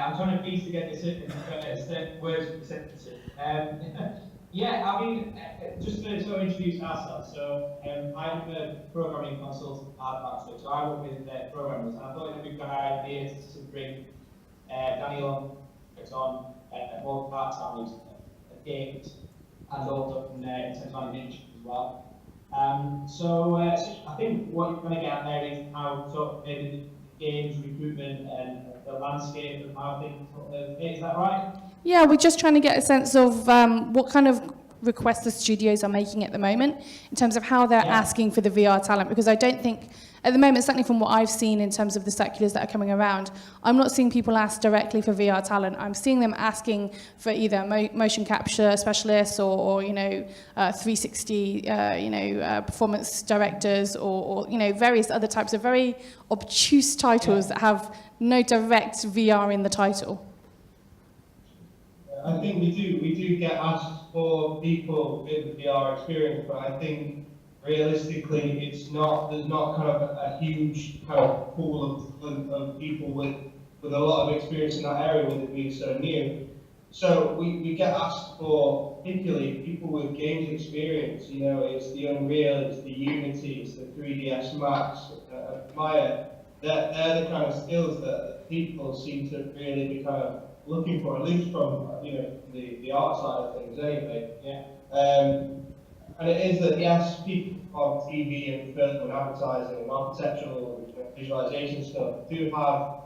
I'm trying to piece together certain words for the sentences. Yeah, I mean, just to sort of introduce ourselves. So I'm a programming consultant at Artback, so I work with programmers, and I thought it would be a good idea to bring Daniel on more part-time games and also in terms of animation as well. So I think what you're going to get at there is how sort of maybe the games recruitment and the landscape of how things sort of, is that right? Yeah, we're just trying to get a sense of what kind of requests the studios are making at the moment in terms of how they're asking for the VR talent, because I don't think at the moment, certainly from what I've seen in terms of the circulars that are coming around, I'm not seeing people ask directly for VR talent. I'm seeing them asking for either motion capture specialists or 360 performance directors or various other types of very obtuse titles that have no direct VR in the title. I think we do get asked for people with VR experience, but I think realistically there's not kind of a huge kind of pool of people with a lot of experience in that area with it being so new. So we get asked for particularly people with games experience, it's the Unreal, it's the Unity, it's the 3ds Max, Maya. They're the kind of skills that people seem to really be kind of looking for, at least from the art side of things anyway. And it is that yes, people on TV and film and advertising and architectural and visualization stuff do have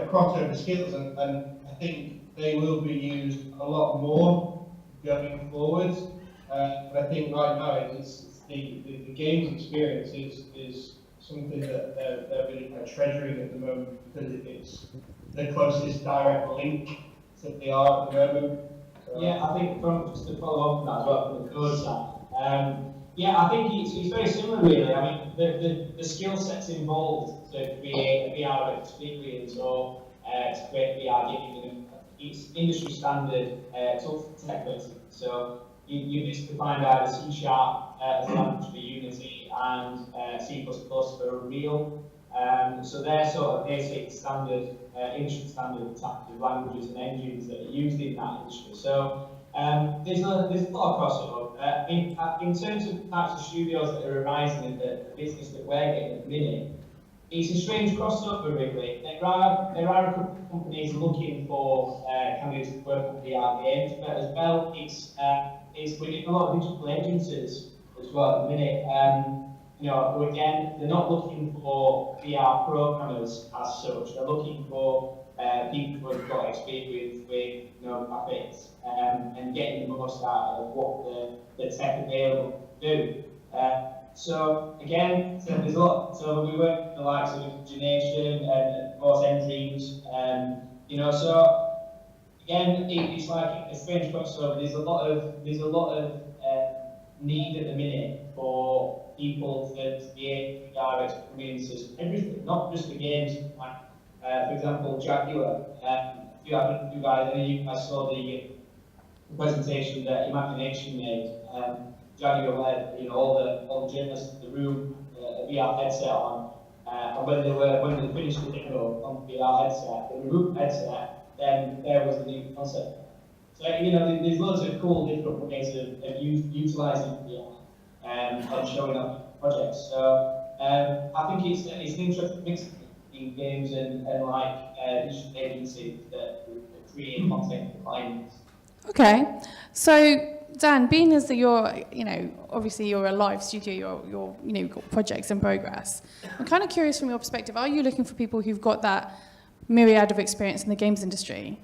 crossover skills, and I think they will be used a lot more going forward. But I think right now it's the games experience is something that they're really kind of treasuring at the moment, because it's the closest direct link to the art at the moment. So, yeah, I think just to follow on from that as well, from the code side, I think it's very similar really. I mean, the skill sets involved to create a VR experience or to create VR gaming, it's industry standard tool tech basically. So you basically find either C# as a language for Unity and C++ for Unreal. So they're sort of basic standard, industry standard types of languages and engines that are used in that industry. So there's a lot of crossover. In terms of types of studios that are arising in the business that we're getting at the minute, it's a strange crossover really. There are a couple of companies looking for candidates to work on VR games, but as well we're getting a lot of digital agencies as well at the minute. Again, they're not looking for VR programmers as such. They're looking for people who have got experience with graphics and getting the most out of what the tech available to do. So again, there's a lot. So we work with the likes of Imagination and of course N-Dreams. So again, it's like a strange crossover. There's a lot of need at the minute for people to create VR experiences, everything, not just the games. Like, for example, Jaguar. If you guys saw the presentation that Imagination made. Jaguar led, all the journalists in the room, a VR headset on, and when they finished the demo on the VR headset, the removed headset, then there was the new concept. So there's loads of cool different ways of utilising VR and showing up projects. So I think it's an interesting mix between games and digital agencies that create content for clients. Okay, so Dan, being as that you're, obviously you're a live studio, you've got projects in progress. I'm kind of curious from your perspective, are you looking for people who've got that myriad of experience in the games industry?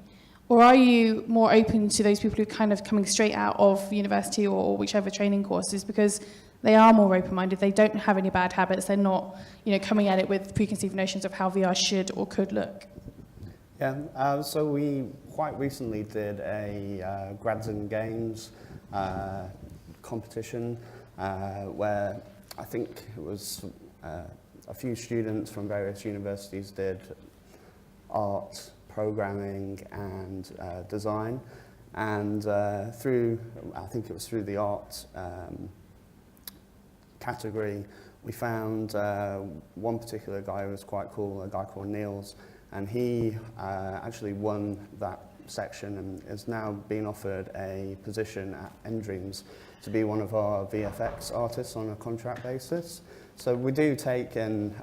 Or are you more open to those people who are kind of coming straight out of university or whichever training courses, because they are more open-minded, they don't have any bad habits, they're not, coming at it with preconceived notions of how VR should or could look? Yeah, so we quite recently did a Grads in Games competition where I think it was a few students from various universities did art, programming and design, and I think it was through the art category, we found one particular guy who was quite cool, a guy called Niels, and he actually won that section and is now being offered a position at Endreams to be one of our VFX artists on a contract basis. So we do take in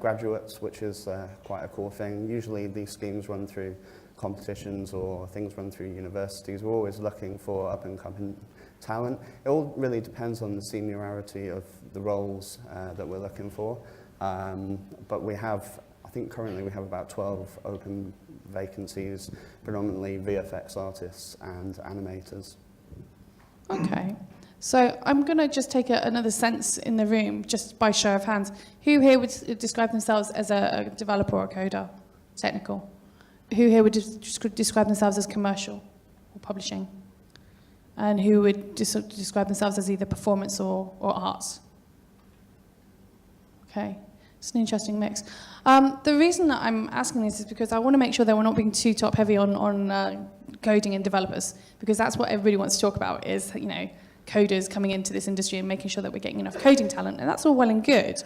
graduates, which is quite a cool thing. Usually these schemes run through competitions or things run through universities. We're always looking for up-and-coming talent. It all really depends on the seniority of the roles that we're looking for. But we have, I think currently we have about 12 open vacancies, predominantly VFX artists and animators. Okay. So I'm going to just take another sense in the room, just by show of hands. Who here would describe themselves as a developer or a coder, technical? Who here would describe themselves as commercial or publishing? And who would describe themselves as either performance or arts? Okay, it's an interesting mix. The reason that I'm asking this is because I want to make sure that we're not being too top-heavy on coding and developers, because that's what everybody wants to talk about is, you know, coders coming into this industry and making sure that we're getting enough coding talent, and that's all well and good.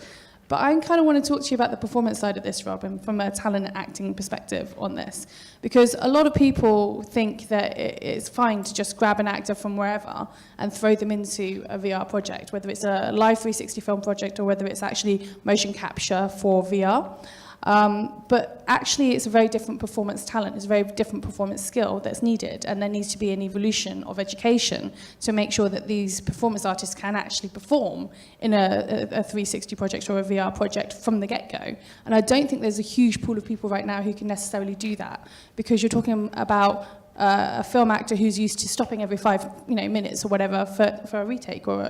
But I kind of want to talk to you about the performance side of this, Rob, and from a talent and acting perspective on this. Because a lot of people think that it's fine to just grab an actor from wherever and throw them into a VR project, whether it's a live 360 film project or whether it's actually motion capture for VR. But actually it's a very different performance talent, it's a very different performance skill that's needed, and there needs to be an evolution of education to make sure that these performance artists can actually perform in a 360 project or a VR project from the get-go. And I don't think there's a huge pool of people right now who can necessarily do that, because you're talking about a film actor who's used to stopping every 5 minutes or whatever for a retake, or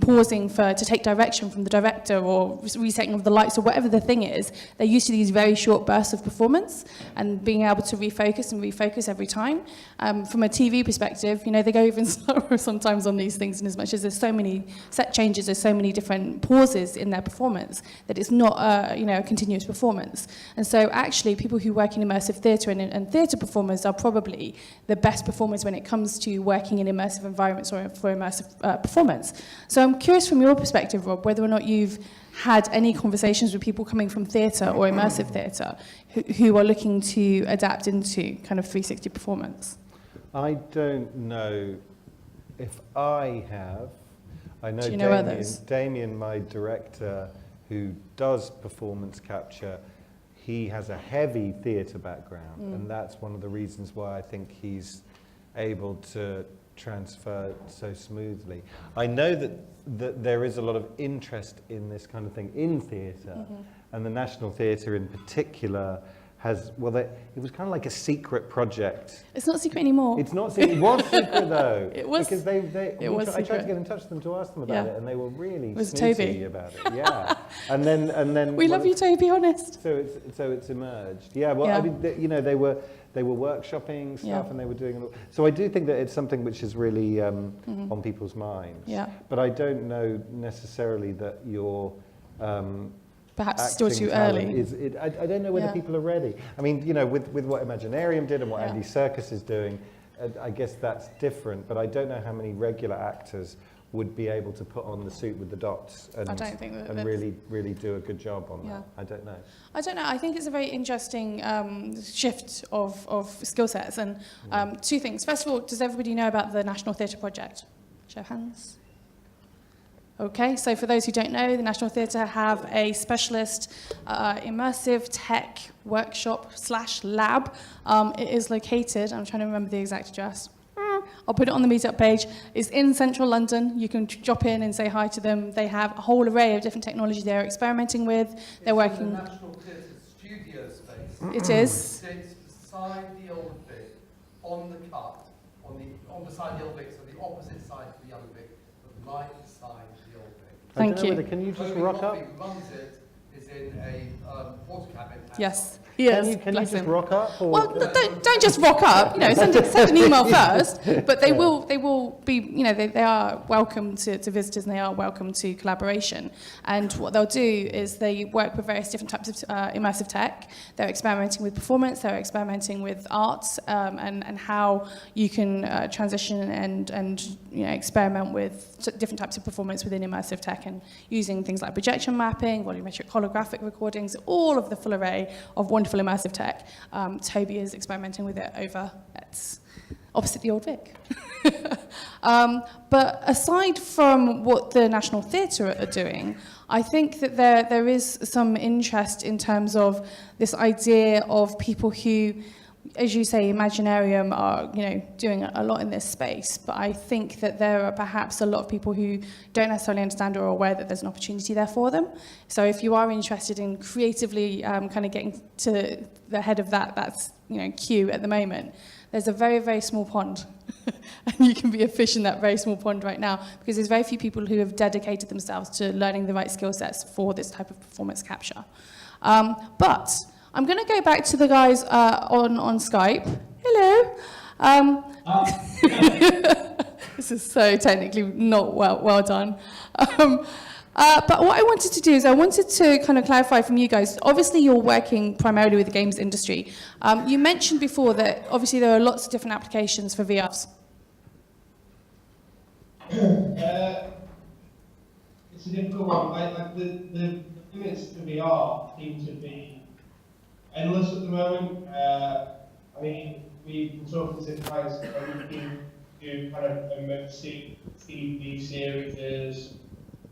pausing to take direction from the director, or resetting of the lights, or whatever the thing is. They're used to these very short bursts of performance and being able to refocus every time. From a TV perspective, they go even slower sometimes on these things, in as much as there's so many set changes, there's so many different pauses in their performance that it's not a continuous performance. And so actually people who work in immersive theatre and theatre performers are probably the best performers when it comes to working in immersive environments or for immersive performance. So I'm curious from your perspective, Rob, whether or not you've had any conversations with people coming from theatre or immersive theatre who are looking to adapt into kind of 360 performance. I don't know if I have. I know, Do you know others? Damien, my director, who does performance capture, he has a heavy theatre background, and that's one of the reasons why I think he's able to transfer so smoothly. I know that there is a lot of interest in this kind of thing in theatre, and the National Theatre in particular has, it was kind of like a secret project. It's not secret anymore. It's not secret. It was secret though. It was. Because I tried to get in touch with them to ask them about it, and they were really snooty about it. Yeah. and then. We love you, Toby. Honest. So it's emerged. Yeah. Well, I mean, they were workshopping stuff, and they were doing. So I do think that it's something which is really on people's minds. Yeah. But I don't know necessarily that you're. Perhaps it's still too early. I don't know whether people are ready. I mean, with what Imaginarium did and what Andy Serkis is doing, I guess that's different, but I don't know how many regular actors would be able to put on the suit with the dots and really do a good job on that. I don't know. I think it's a very interesting shift of skill sets. And two things. First of all, does everybody know about the National Theatre Project? Show of hands. Okay, so for those who don't know, the National Theatre have a specialist immersive tech workshop / lab. It is located, I'm trying to remember the exact address. I'll put it on the meetup page. It's in central London. You can drop in and say hi to them. They have a whole array of different technology they're experimenting with. They're working. In the National Theatre studio space. It is. It sits beside the old Vic, on the cut, on beside the old Vic, so the opposite side to the young Vic, but right beside the old Vic. Thank you. Can you just rock up? Who runs it is in a water cabin. Yes. Yes, can you just rock up? Or? Well, don't just rock up. Send an email first. But they will be. They are welcome to visitors, and they are welcome to collaboration. And what they'll do is they work with various different types of immersive tech. They're experimenting with performance. They're experimenting with arts, and how you can transition and experiment with different types of performance within immersive tech, and using things like projection mapping, volumetric holographic holographic recordings, all of the full array of wonderful immersive tech. Toby is experimenting with it over at opposite the Old Vic. But aside from what the National Theatre are doing, I think that there is some interest in terms of this idea of people who, as you say, Imaginarium are, you know, doing a lot in this space. But I think that there are perhaps a lot of people who don't necessarily understand or are aware that there's an opportunity there for them. So if you are interested in creatively kind of getting to the head of that's, you know, queue at the moment, there's a very, very small pond. And you can be a fish in that very small pond right now, because there's very few people who have dedicated themselves to learning the right skill sets for this type of performance capture. But I'm going to go back to the guys on Skype. Hello. This is so technically not well done. But what I wanted to do is I wanted to kind of clarify from you guys. Obviously, you're working primarily with the games industry. You mentioned before that obviously there are lots of different applications for VRs. It's a difficult one. The limits to VR seem to be endless at the moment. I mean, we've been talking to guys looking to kind of immersive TV series,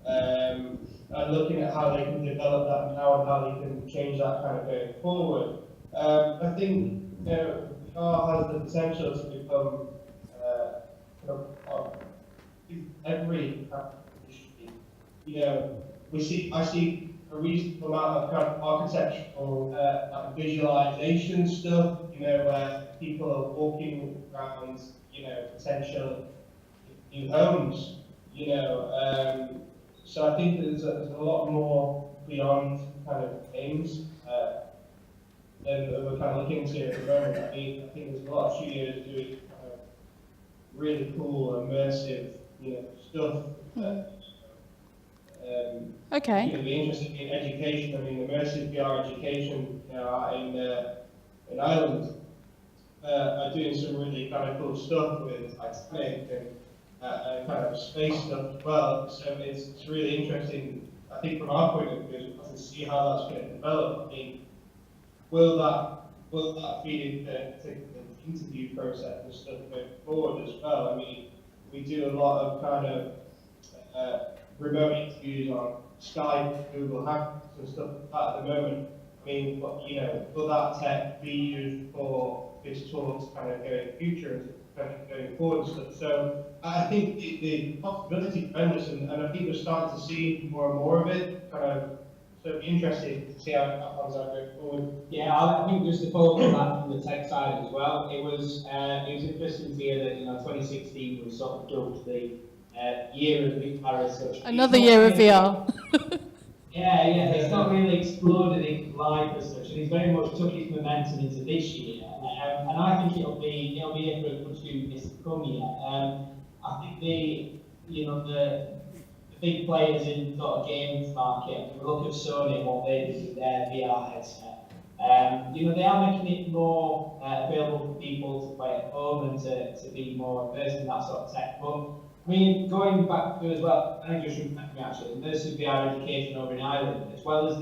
and looking at how they can develop that now and how they can change that kind of going forward. I think, you know, VR has the potential to become kind of every industry. You know, I see a reasonable amount of kind of architectural visualization stuff, you know, where people are walking around, you know, potential new homes, you know. So I think there's a lot more beyond kind of games than we're kind of looking into at the moment. I mean, I think there's a lot of studios doing kind of really cool, immersive, you know, stuff. Okay. It's going to be interesting in education. I mean, immersive VR education, you know, out in Ireland are doing some really kind of cool stuff with Titanic and kind of space stuff as well. So it's really interesting, I think, from our point of view, to see how that's going to develop. I mean, will that feed into the interview process and stuff going forward as well? I mean, we do a lot of kind of remote interviews on Skype, Google Hangouts and stuff like that at the moment. I mean, you know, will that tech be used for this talk kind of going future and going forward and stuff? So I think the possibility is tremendous, and I think we're starting to see more and more of it. Kind of, so it'd be interesting to see how it pans out going forward. Yeah, I think just to follow up on that from the tech side as well, it was interesting to hear that, you know, 2016 was sort of dubbed the year of VR as such. Another year of VR. Yeah, it's not really exploded in life as such, and it's very much took its momentum into this year. And I think it'll be here for a good few years to come here. I think the big players in sort of games market, if you look at Sony and what they did with their VR headset, you know, they are making it more available for people to play at home and to be more immersed in that sort of tech. But I mean, going back to as well, I just reminded me actually, immersive VR education over in Ireland, as well as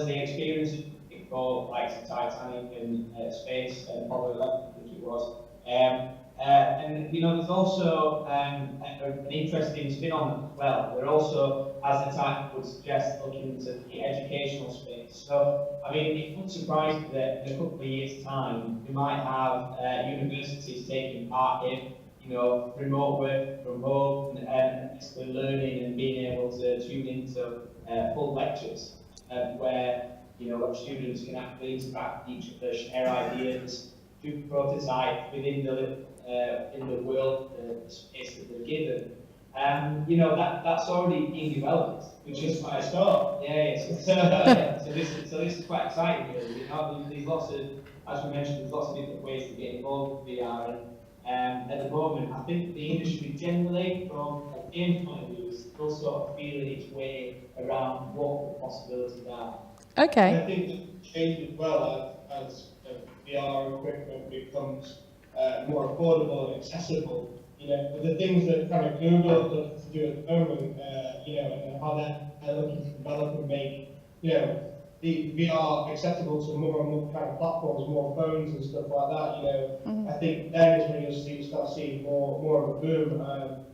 the experiences for like Titanic and Space and Apollo 11, I think it was. And you know, there's also an interesting spin on them as well. We're also, as the title would suggest, looking into the educational space. So, I mean, it wouldn't surprise me that in a couple of years' time, we might have universities taking part in, you know, remote work from home and basically learning and being able to tune into full lectures where, you know, students can actually interact with each other, share ideas, do prototypes within the world, the space that they're given. You know, that's already being developed, which is quite a start. So this is quite exciting, really. You know, there's lots of, as we mentioned, there's lots of different ways to get involved with VR. And at the moment, I think the industry generally, from a games point of view, is still sort of feeling its way around what the possibilities are. Okay. And I think that change as well as VR equipment becomes more affordable and accessible. you know, with the things that kind of Google is looking to do at the moment, you know, and how they're looking to develop and make, you know, the VR accessible to more and more kind of platforms, more phones and stuff like that. You know, I think then is when you'll start seeing more of a boom.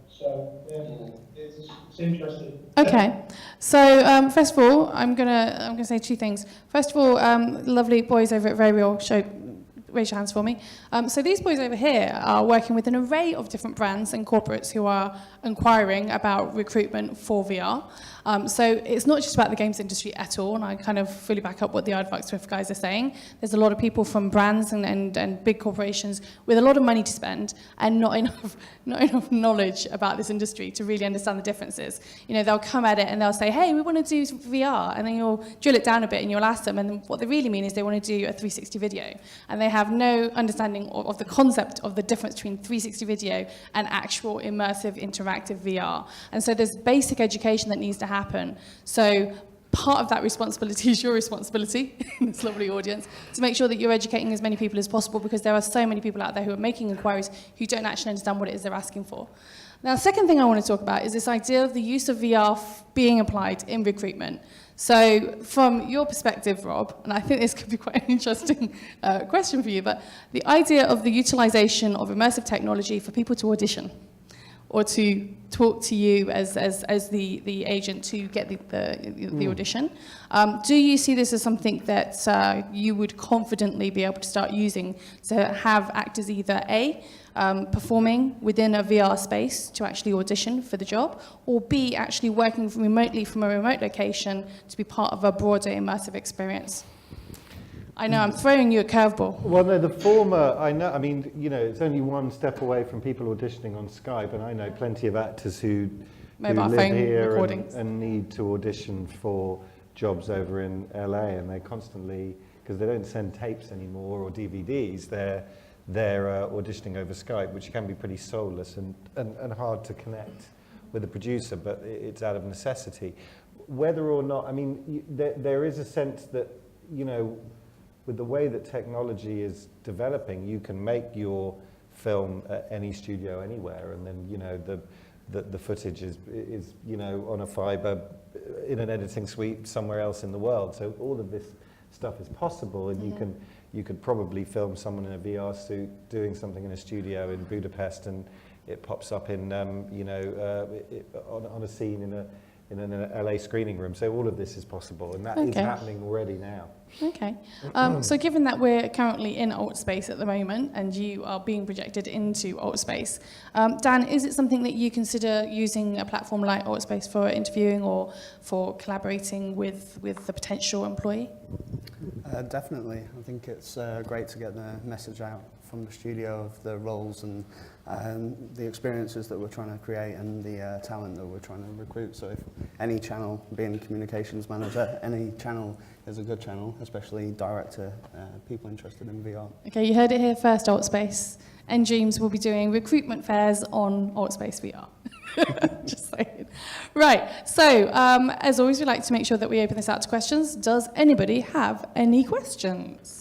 So yeah, it's interesting. Okay, so first of all, I'm gonna say two things. First of all, lovely boys over at Very Real, raise your hands for me. So these boys over here are working with an array of different brands and corporates who are inquiring about recruitment for VR. So it's not just about the games industry at all, and I kind of fully back up what the Aardvark Swift guys are saying. There's a lot of people from brands and big corporations with a lot of money to spend and not enough knowledge about this industry to really understand the differences. You know, they'll come at it and they'll say, hey, we want to do VR, and then you'll drill it down a bit and you'll ask them, and what they really mean is they want to do a 360 video, and they have no understanding of the concept of the difference between 360 video and actual immersive interactive VR. And so there's basic education that needs to happen. So part of that responsibility is your responsibility in this lovely audience to make sure that you're educating as many people as possible, because there are so many people out there who are making inquiries who don't actually understand what it is they're asking for. Now, the second thing I want to talk about is this idea of the use of VR being applied in recruitment. So from your perspective, Rob, and I think this could be quite an interesting question for you, but the idea of the utilization of immersive technology for people to audition or to talk to you as the agent to get the audition. Do you see this as something that you would confidently be able to start using to have actors either A, performing within a VR space to actually audition for the job, or B, actually working remotely from a remote location to be part of a broader immersive experience? I know I'm throwing you a curveball. Well, no, the former, I know, I mean, you know, it's only one step away from people auditioning on Skype, and I know plenty of actors who live here and need to audition for jobs over in LA, and they constantly, because they don't send tapes anymore or DVDs, they're auditioning over Skype, which can be pretty soulless and hard to connect with a producer, but it's out of necessity. Whether or not, I mean, there is a sense that, you know, with the way that technology is developing, you can make your film at any studio anywhere, and then, you know, the footage is you know, on a fiber in an editing suite somewhere else in the world. So all of this stuff is possible, and you could probably film someone in a VR suit doing something in a studio in Budapest, and it pops up in you know, on a scene in an LA screening room. So all of this is possible, and that is happening already now. Okay. So given that we're currently in alt space at the moment, and you are being projected into alt space, Dan, is it something that you consider using a platform like alt space for interviewing or for collaborating with the potential employee? Definitely. I think it's great to get the message out from the studio of the roles and the experiences that we're trying to create and the talent that we're trying to recruit. So if any channel, being a communications manager, any channel is a good channel, especially direct to people interested in VR. Okay, you heard it here first, AltSpace. Dreams will be doing recruitment fairs on AltSpace VR. Just saying. Right, so as always, we like to make sure that we open this out to questions. Does anybody have any questions?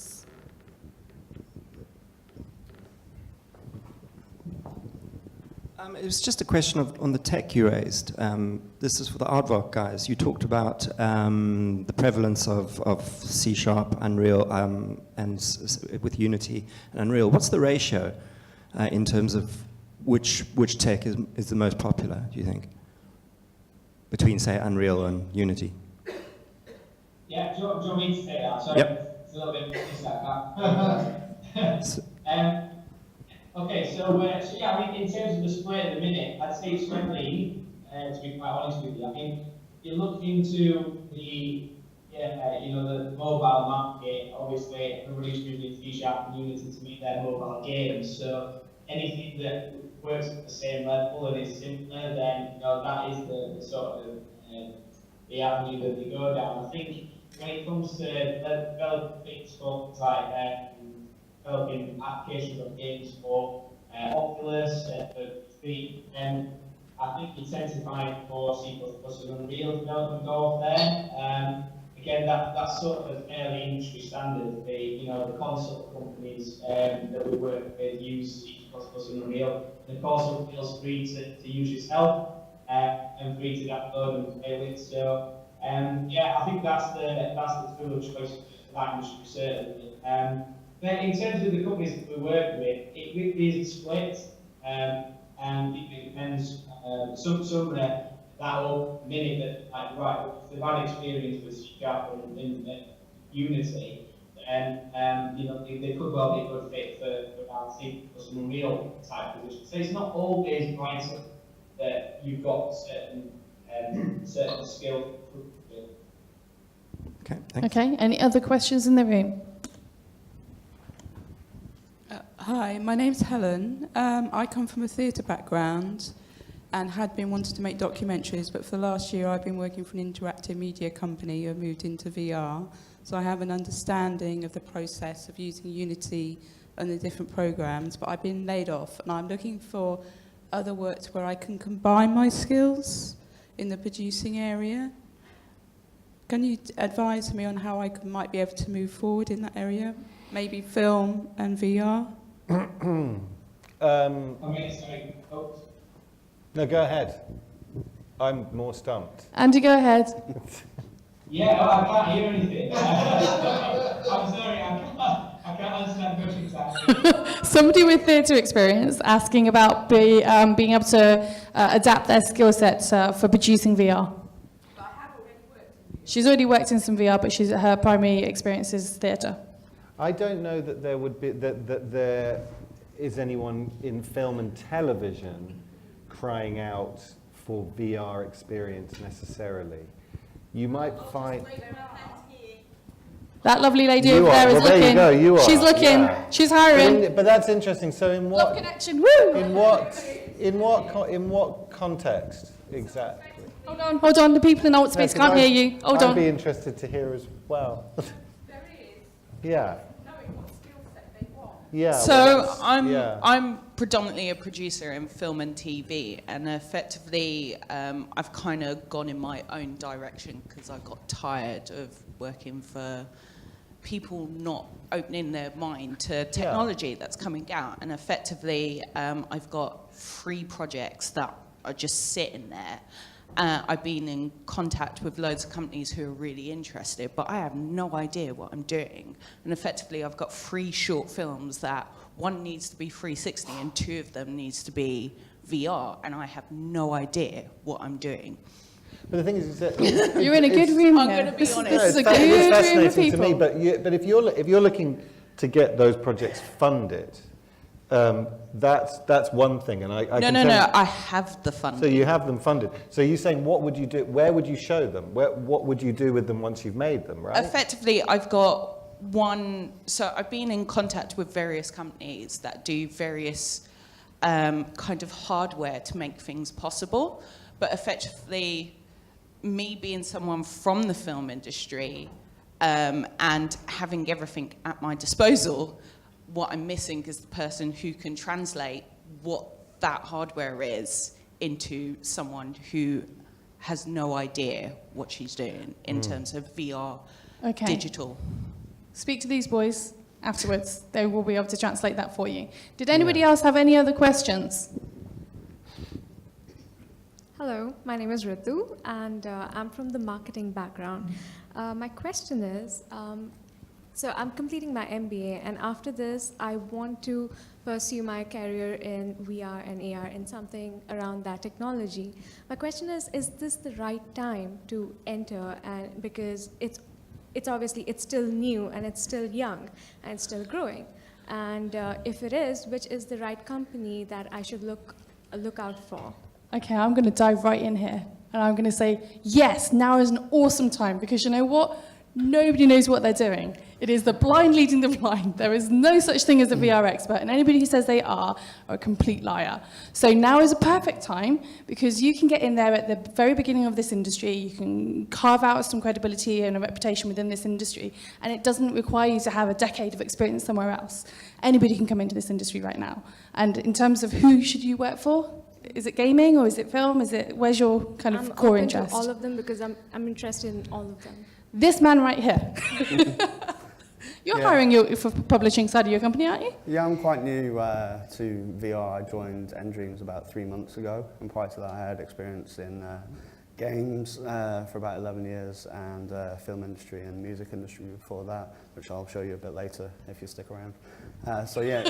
It was just a question on the tech you raised. This is for the Aardvark guys. You talked about the prevalence of C#, Unreal, with Unity and Unreal. What's the ratio in terms of which tech is the most popular, do you think, between, say, Unreal and Unity? Yeah, do you want me to say that? Sorry, yep. It's a little bit Okay, so yeah, I mean, in terms of the split at the minute, I'd say it's friendly, to be quite honest with you. I mean, you look into the mobile market, obviously everybody's using C# and Unity to make their mobile games, so anything that works at the same level and is simpler, then, you know, that is the sort of the avenue that they go down. I think when it comes to developing things for like developing applications of games for Oculus, for Steam, and I think you tend to find more C++ and Unreal development go off there. again, that's sort of a fairly industry standard. The console companies that we work with use C++ and Unreal. And of course, Unreal's free to use yourself and free to download and play with. So yeah, I think that's the tool of choice for that industry certainly. But in terms of the companies that we work with, it really is split, and it depends. Some that whole minute that like right, if they've had experience with C# and Unity, and they could well be a good fit for our C++ and Unreal type position. So it's not always vital that you've got certain skills. Okay, thanks. Okay, any other questions in the room? Hi, my name's Helen. I come from a theatre background and had been wanting to make documentaries, but for the last year I've been working for an interactive media company who moved into VR. So I have an understanding of the process of using Unity and the different programs, but I've been laid off and I'm looking for other works where I can combine my skills in the producing area. Can you advise me on how I might be able to move forward in that area? Maybe film and VR? Sorry. Oh. No, go ahead. I'm more stumped. Andy, go ahead. Yeah, I can't hear anything. I'm sorry, I can't answer that question exactly. Somebody with theatre experience asking about being able to adapt their skill sets for producing VR. She's already worked in some VR, but her primary experience is theatre. I don't know that there would be that there is anyone in film and television crying out for VR experience necessarily. You might find that lovely lady You over are. there is Well, there you looking. go, you are. She's looking. Yeah. She's hiring. but that's interesting. So in Love what connection. Woo! in what context exactly? Hold on. The people in alt space No, 'cause can't hear you. Hold I'd on. be interested to hear as well. There is. Yeah. Knowing what skill set they want. Yeah. So well, that's- yeah. I'm predominantly a producer in film and TV, and effectively I've kind of gone in my own direction because I got tired of working for people not opening their mind to technology that's coming out, and effectively I've got 3 projects that are just sitting there. I've been in contact with loads of companies who are really interested, but I have no idea what I'm doing. And effectively, I've got 3 short films that one needs to be 360 and 2 of them needs to be VR, and I have no idea what I'm doing. But the thing is that You're in a good room I'm here. gonna be honest. This is a it's good room of fascinating to me. people. But if you're looking to get those projects funded, that's one thing. And I can No, tell you- I have the funding. So you have them funded. So you're saying, what would you do? Where would you show them? What would you do with them once you've made them, right? Effectively, I've got so I've been in contact with various companies that do various kind of hardware to make things possible. But effectively, me being someone from the film industry and having everything at my disposal, what I'm missing is the person who can translate what that hardware is into someone who has no idea what she's doing in terms of VR, digital. Speak to these boys afterwards. They will be able to translate that for you. Did anybody else have any other questions? Hello, my name is Ritu, and I'm from the marketing background. My question is, so I'm completing my MBA, and after this, I want to pursue my career in VR and AR in something around that technology. My question is this the right time to enter? And because it's obviously, it's still new, and it's still young, and it's still growing. And if it is, which is the right company that I should look out for? Okay, I'm going to dive right in here. And I'm going to say, yes, now is an awesome time. Because you know what? Nobody knows what they're doing. It is the blind leading the blind. There is no such thing as a VR expert. And anybody who says they are a complete liar. So now is a perfect time because you can get in there at the very beginning of this industry. You can carve out some credibility and a reputation within this industry. And it doesn't require you to have a decade of experience somewhere else. Anybody can come into this industry right now. And in terms of who should you work for? Is it gaming or is it film? Where's your kind of core interest? I'm open to all of them because I'm interested in all of them. This man right here. You're Yeah. hiring you for publishing side of your company, aren't you? Yeah, I'm quite new to VR. I joined nDreams about 3 months ago, and prior to that I had experience in games for about 11 years and film industry and music industry before that, which I'll show you a bit later if you stick around. So yeah,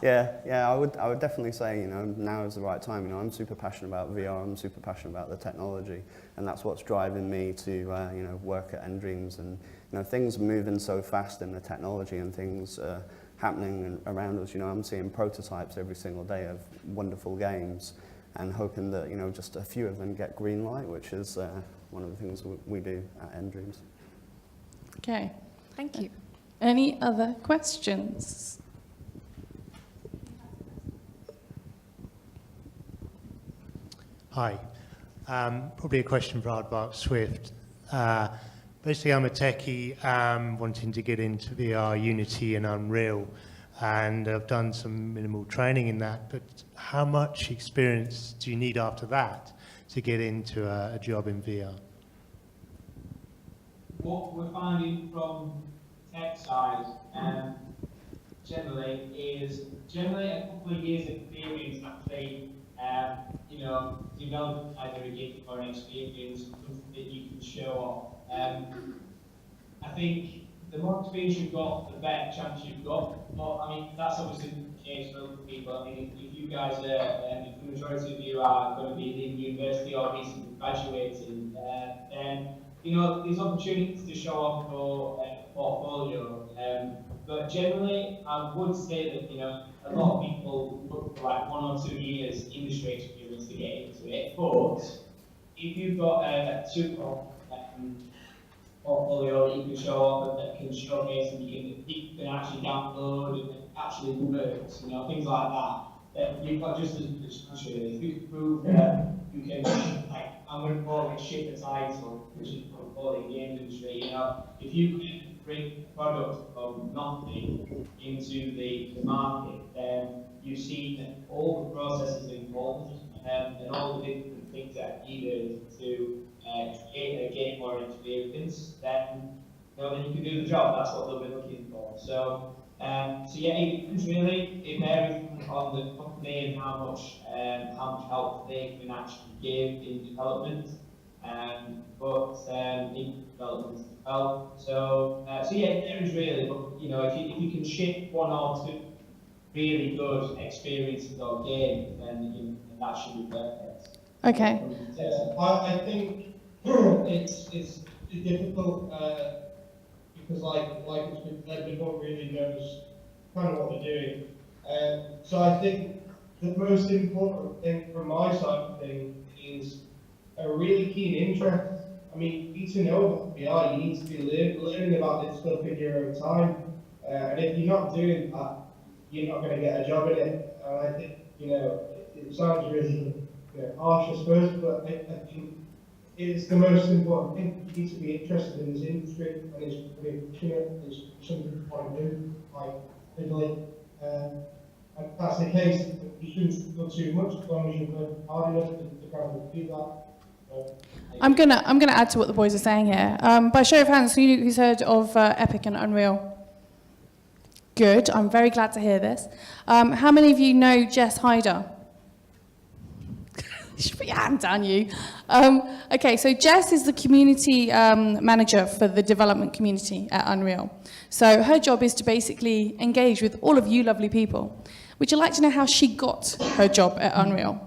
yeah, I would definitely say, you know, now is the right time. You know, I'm super passionate about VR, I'm super passionate about the technology, and that's what's driving me to, you know, work at nDreams. And, you know, things are moving so fast in the technology and things happening around us. You know, I'm seeing prototypes every single day of wonderful games, and hoping that, you know, just a few of them get green light, which is one of the things we do at nDreams. Okay. Thank you. Any other questions? Hi. Probably a question for Aardvark Swift. Basically, I'm a techie wanting to get into VR, Unity and Unreal, and I've done some minimal training in that, but how much experience do you need after that to get into a job in VR? What we're finding from tech side generally a couple of years experience actually, you know, develop either a gift or an experience, something that you can show off. I think the more experience you've got, the better chance you've got. But I mean, that's obviously the case for other people. I mean, if you guys are, if the majority of you are going to be in university or recently graduating, then, you know, there's opportunities to show off your portfolio. But generally, I would say that, you know, a lot of people look for like 1 or 2 years industry experience to get into it. But if you've got a super portfolio that you can show off and that can showcase and you can actually download and it actually works, you know, things like that, then you've got just as much chance really. If you can prove that you can, like, I'm going to call it ship a title, which is what we call it in the game industry, you know, if you can bring a product from nothing into the market, then you've seen all the processes involved and all the different things that are needed to create a game or an experience, then, you know, then you can do the job. That's what they'll be looking for. So, so yeah, it depends really. It varies on the company and how much help they can actually give in development, but in development as well. So, so yeah, it varies really. But you know, if you can ship 1 or 2 really good experiences or games, then that should be perfect. Okay. I think it's difficult because like it's been said, everyone really knows kind of what they're doing. So I think the most important thing from my side of things is a really keen interest. I mean, you need to know about VR, you need to be learning about this stuff in your own time. And if you're not doing that, you're not going to get a job in it. And I think, you know, it sounds really harsh, I suppose, but I think it's the most important thing. You need to be interested in this industry, and it's really passionate, it's something you want to do, like, literally. And if that's the case, you shouldn't go too much as long as you work hard enough to kind of do that. I'm gonna add to what the boys are saying here. By show of hands, who's heard of Epic and Unreal? Good. I'm very glad to hear this. How many of you know Jess Hyder? You should put your hand down, you. Okay, so Jess is the community manager for the development community at Unreal. So her job is to basically engage with all of you lovely people. Would you like to know how she got her job at Unreal?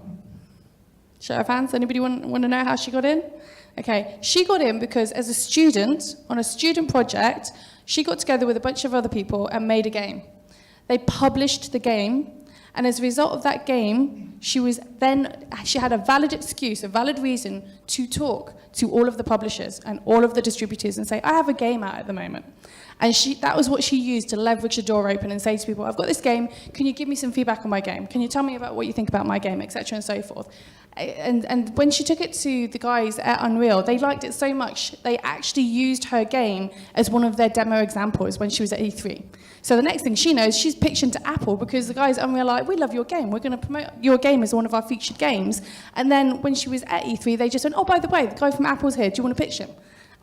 Show of hands. Anybody want to know how she got in? Okay, she got in because as a student, on a student project, she got together with a bunch of other people and made a game. They published the game, and as a result of that game, she had a valid excuse, a valid reason to talk to all of the publishers and all of the distributors and say, I have a game out at the moment. And that was what she used to leverage the door open and say to people, I've got this game, can you give me some feedback on my game? Can you tell me about what you think about my game, etc. and so forth. And when she took it to the guys at Unreal, they liked it so much, they actually used her game as one of their demo examples when she was at E3. So the next thing she knows, she's pitched into Apple because the guys at Unreal are like, we love your game, we're going to promote your game as one of our featured games. And then when she was at E3, they just went, oh, by the way, the guy from Apple's here, do you want to pitch him?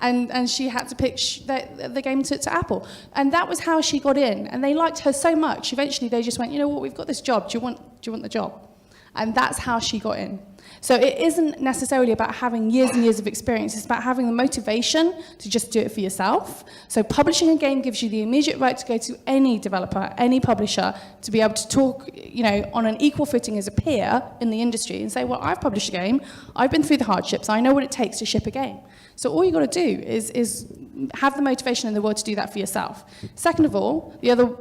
And she had to pitch the game to Apple. And that was how she got in. And they liked her so much, eventually they just went, you know what, we've got this job, do you want the job? And that's how she got in. So it isn't necessarily about having years and years of experience, it's about having the motivation to just do it for yourself. So publishing a game gives you the immediate right to go to any developer, any publisher, to be able to talk, you know, on an equal footing as a peer in the industry and say, well, I've published a game, I've been through the hardships, I know what it takes to ship a game. So all you got to do is have the motivation in the world to do that for yourself. Second of all, the other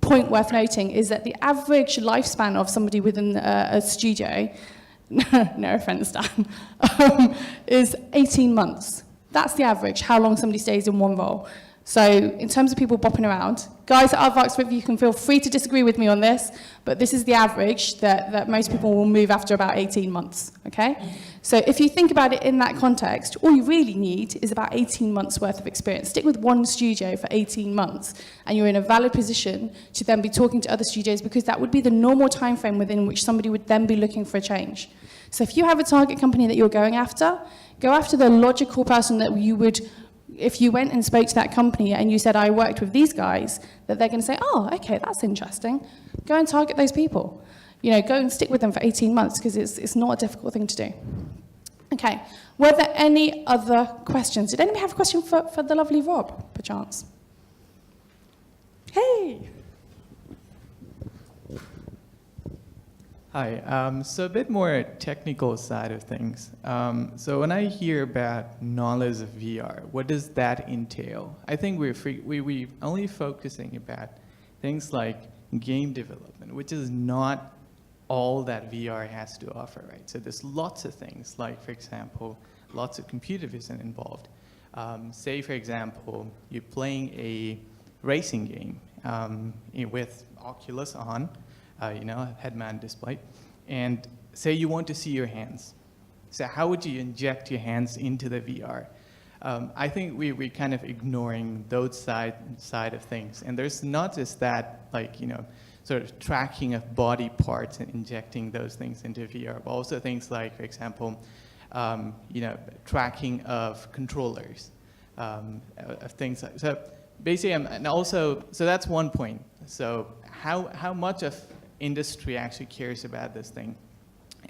point worth noting is that the average lifespan of somebody within a studio, no offense, Dan, is 18 months. That's the average, how long somebody stays in one role. So in terms of people bopping around, guys at Aardvark Swift, you can feel free to disagree with me on this, but this is the average that most people will move after about 18 months, okay? So if you think about it in that context, all you really need is about 18 months worth of experience. Stick with one studio for 18 months, and you're in a valid position to then be talking to other studios, because that would be the normal time frame within which somebody would then be looking for a change. So if you have a target company that you're going after, go after the logical person that you would, if you went and spoke to that company and you said, I worked with these guys, that they're going to say, oh, okay, that's interesting. Go and target those people. You know, go and stick with them for 18 months, because it's not a difficult thing to do. Okay, were there any other questions? Did anybody have a question for the lovely Rob, perchance? Hey! Hi, so a bit more technical side of things. So when I hear about knowledge of VR, what does that entail? I think we're only focusing about things like game development, which is not all that VR has to offer, right? So there's lots of things, like, for example, lots of computer vision involved. Say, for example, you're playing a racing game with Oculus on, you know, head-mounted display, and say you want to see your hands. So how would you inject your hands into the VR? I think we're kind of ignoring those side of things. And there's not just that, like, you know, sort of tracking of body parts and injecting those things into VR, but also things like, for example, you know, tracking of controllers, of things like, so basically, and also, so that's one point. So how much of industry actually cares about this thing?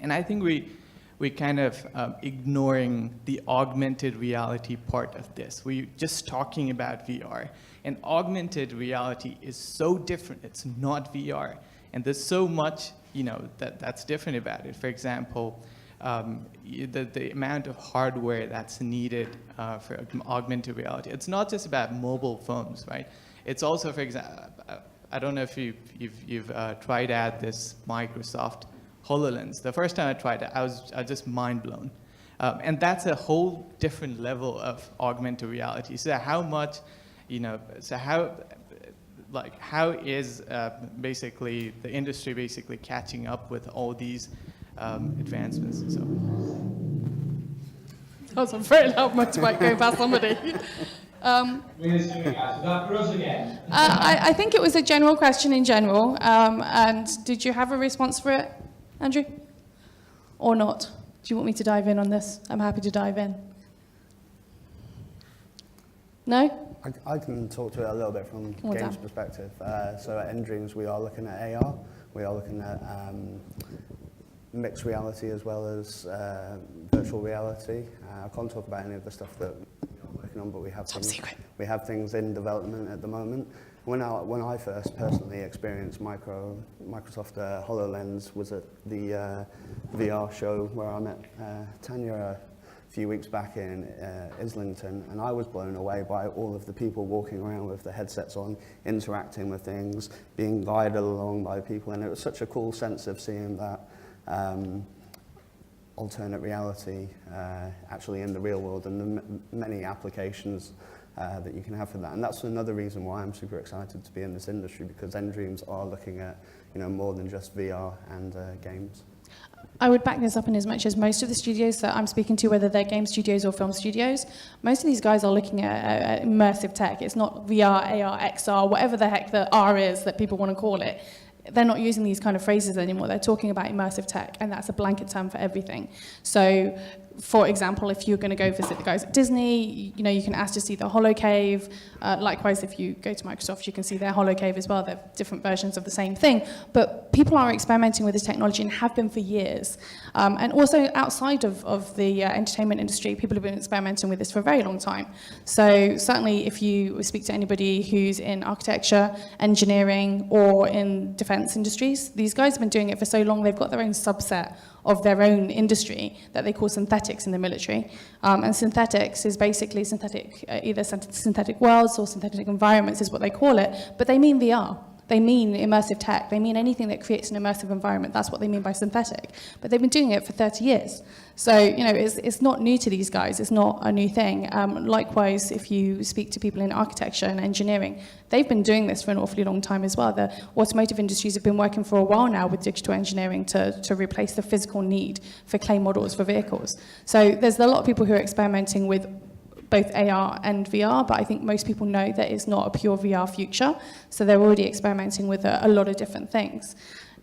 And I think we're kind of ignoring the augmented reality part of this. We're just talking about VR. And augmented reality is so different. It's not VR. And there's so much, you know, that's different about it. For example, the amount of hardware that's needed for augmented reality. It's not just about mobile phones, right? It's also, for example, I don't know if you've tried out this Microsoft HoloLens. The first time I tried it, I was just mind blown. And that's a whole different level of augmented reality. So how much, you know, so how is basically the industry basically catching up with all these advancements and so on? That was a very loud motorbike going past somebody. Is that for us again? I think it was a general question in general. And did you have a response for it, Andrew? Or not? Do you want me to dive in on this? I'm happy to dive in. No? I can talk to it a little bit from games perspective. So at Endreams, we are looking at AR. We are looking at mixed reality as well as virtual reality. I can't talk about any of the stuff that we're working on, but we have things in development at the moment. When I first personally experienced Microsoft HoloLens was at the VR show where I met Tanya a few weeks back in Islington, and I was blown away by all of the people walking around with the headsets on, interacting with things, being guided along by people, and it was such a cool sense of seeing that alternate reality actually in the real world, and the many applications that you can have for that. And that's another reason why I'm super excited to be in this industry, because Endreams are looking at, you know, more than just VR and games. I would back this up in as much as most of the studios that I'm speaking to, whether they're game studios or film studios, most of these guys are looking at immersive tech. It's not VR, AR, XR, whatever the heck the R is that people want to call it. They're not using these kind of phrases anymore. They're talking about immersive tech, and that's a blanket term for everything. So for example, if you're going to go visit the guys at Disney, you know, you can ask to see the Holocave. Likewise, if you go to Microsoft, you can see their Holocave as well. They're different versions of the same thing. But people are experimenting with this technology and have been for years. And also outside of the entertainment industry, people have been experimenting with this for a very long time. So certainly if you speak to anybody who's in architecture, engineering, or in defense industries, these guys have been doing it for so long, they've got their own subset of their own industry that they call synthetics in the military. And synthetics is basically synthetic, either synthetic worlds or synthetic environments is what they call it, but they mean VR. They mean immersive tech. They mean anything that creates an immersive environment. That's what they mean by synthetic. But they've been doing it for 30 years. So, you know, it's not new to these guys. It's not a new thing. Likewise, if you speak to people in architecture and engineering, they've been doing this for an awfully long time as well. The automotive industries have been working for a while now with digital engineering to replace the physical need for clay models for vehicles. So there's a lot of people who are experimenting with both AR and VR, but I think most people know that it's not a pure VR future, so they're already experimenting with a lot of different things.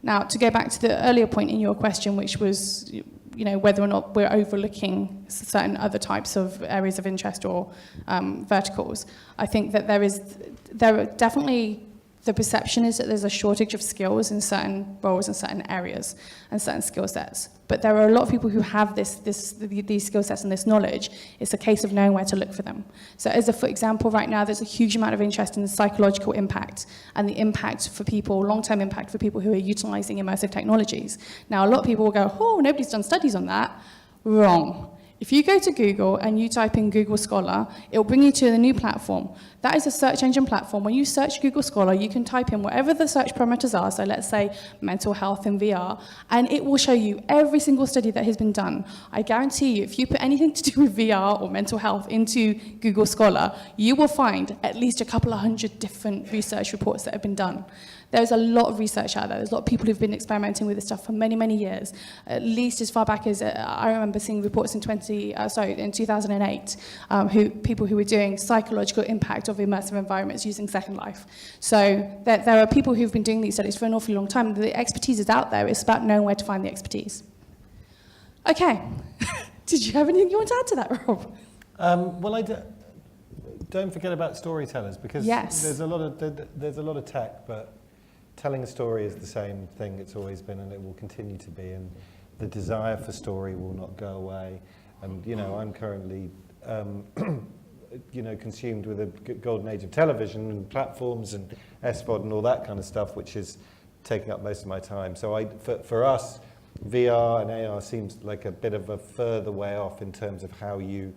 Now, to go back to the earlier point in your question, which was, you know, whether or not we're overlooking certain other types of areas of interest or verticals, I think that there are definitely, the perception is that there's a shortage of skills in certain roles in certain areas and certain skill sets. But there are a lot of people who have these skill sets and this knowledge. It's a case of knowing where to look for them. So as for example, right now, there's a huge amount of interest in the psychological impact and the impact for people, long-term impact for people who are utilizing immersive technologies. Now, a lot of people will go, oh, nobody's done studies on that. Wrong. If you go to Google and you type in Google Scholar, it'll bring you to the new platform. That is a search engine platform. When you search Google Scholar, you can type in whatever the search parameters are, so let's say mental health in VR, and it will show you every single study that has been done. I guarantee you, if you put anything to do with VR or mental health into Google Scholar, you will find at least a couple of hundred different research reports that have been done. There's a lot of research out there. There's a lot of people who've been experimenting with this stuff for many, many years. At least as far back as I remember seeing reports in 2008, people who were doing psychological impact of immersive environments using Second Life. So there are people who've been doing these studies for an awfully long time. The expertise is out there. It's about knowing where to find the expertise. Okay. Did you have anything you want to add to that, Rob? Well, don't forget about storytellers, because yes, there's a lot of tech, but telling a story is the same thing it's always been, and it will continue to be, and the desire for story will not go away. And, you know, I'm currently, you know, consumed with a golden age of television and platforms and SVOD and all that kind of stuff, which is taking up most of my time. So for us, VR and AR seems like a bit of a further way off in terms of how you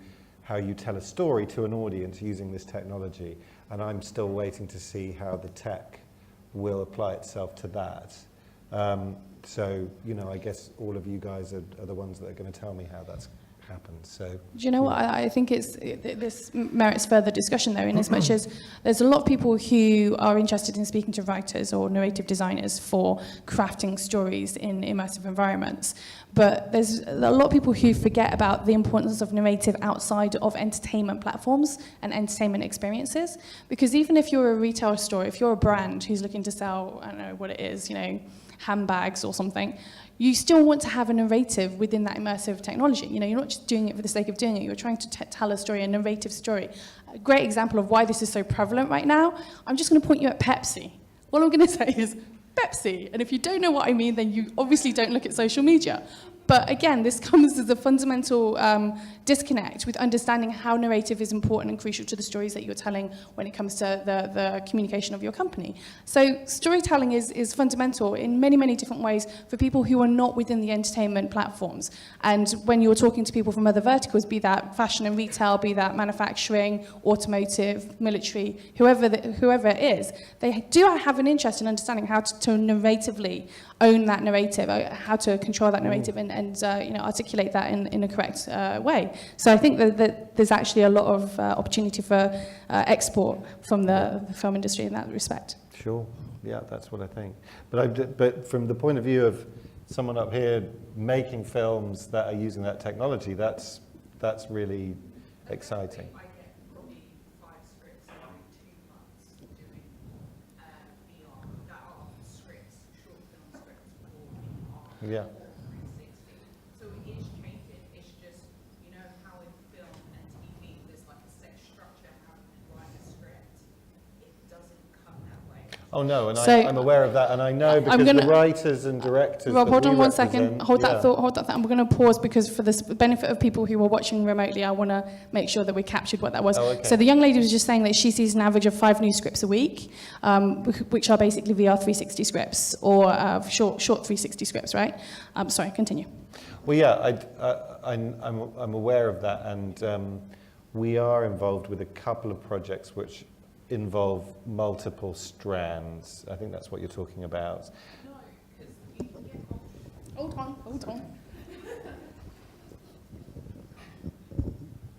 tell a story to an audience using this technology. And I'm still waiting to see how the tech will apply itself to that. So, you know, I guess all of you guys are the ones that are going to tell me how that's happened. So, do you know what? I think this merits further discussion, though, in as much as there's a lot of people who are interested in speaking to writers or narrative designers for crafting stories in immersive environments. But there's a lot of people who forget about the importance of narrative outside of entertainment platforms and entertainment experiences. Because even if you're a retail store, if you're a brand who's looking to sell, I don't know what it is, you know, handbags or something, you still want to have a narrative within that immersive technology. You know, you're not just doing it for the sake of doing it. You're trying to tell a story, a narrative story. A great example of why this is so prevalent right now, I'm just going to point you at Pepsi. All I'm going to say is Pepsi. And if you don't know what I mean, then you obviously don't look at social media. But again, this comes as a fundamental disconnect with understanding how narrative is important and crucial to the stories that you're telling when it comes to the communication of your company. So storytelling is fundamental in many, many different ways for people who are not within the entertainment platforms. And when you're talking to people from other verticals, be that fashion and retail, be that manufacturing, automotive, military, whoever it is, they do have an interest in understanding how to narratively own that narrative, how to control that narrative and you know, articulate that in a correct way. So I think that there's actually a lot of opportunity for export from the film industry in that respect. Sure, yeah, that's what I think. But from the point of view of someone up here making films that are using that technology, that's really exciting. I get probably 5 scripts every 2 months doing VR that are scripts, short film scripts for VR. Yeah. So it is changing. It's just Oh no, and So, I'm aware of that, and I know because the writers and directors. Rob, that hold we on one represent- second. Hold that thought. And we're going to pause because for the benefit of people who are watching remotely, I want to make sure that we captured what that was. Oh, okay. So the young lady was just saying that she sees an average of 5 new scripts a week, which are basically VR 360 scripts or short 360 scripts, right? Sorry, continue. Well, yeah, I'm aware of that, and we are involved with a couple of projects which involve multiple strands. I think that's what you're talking about. Hold on.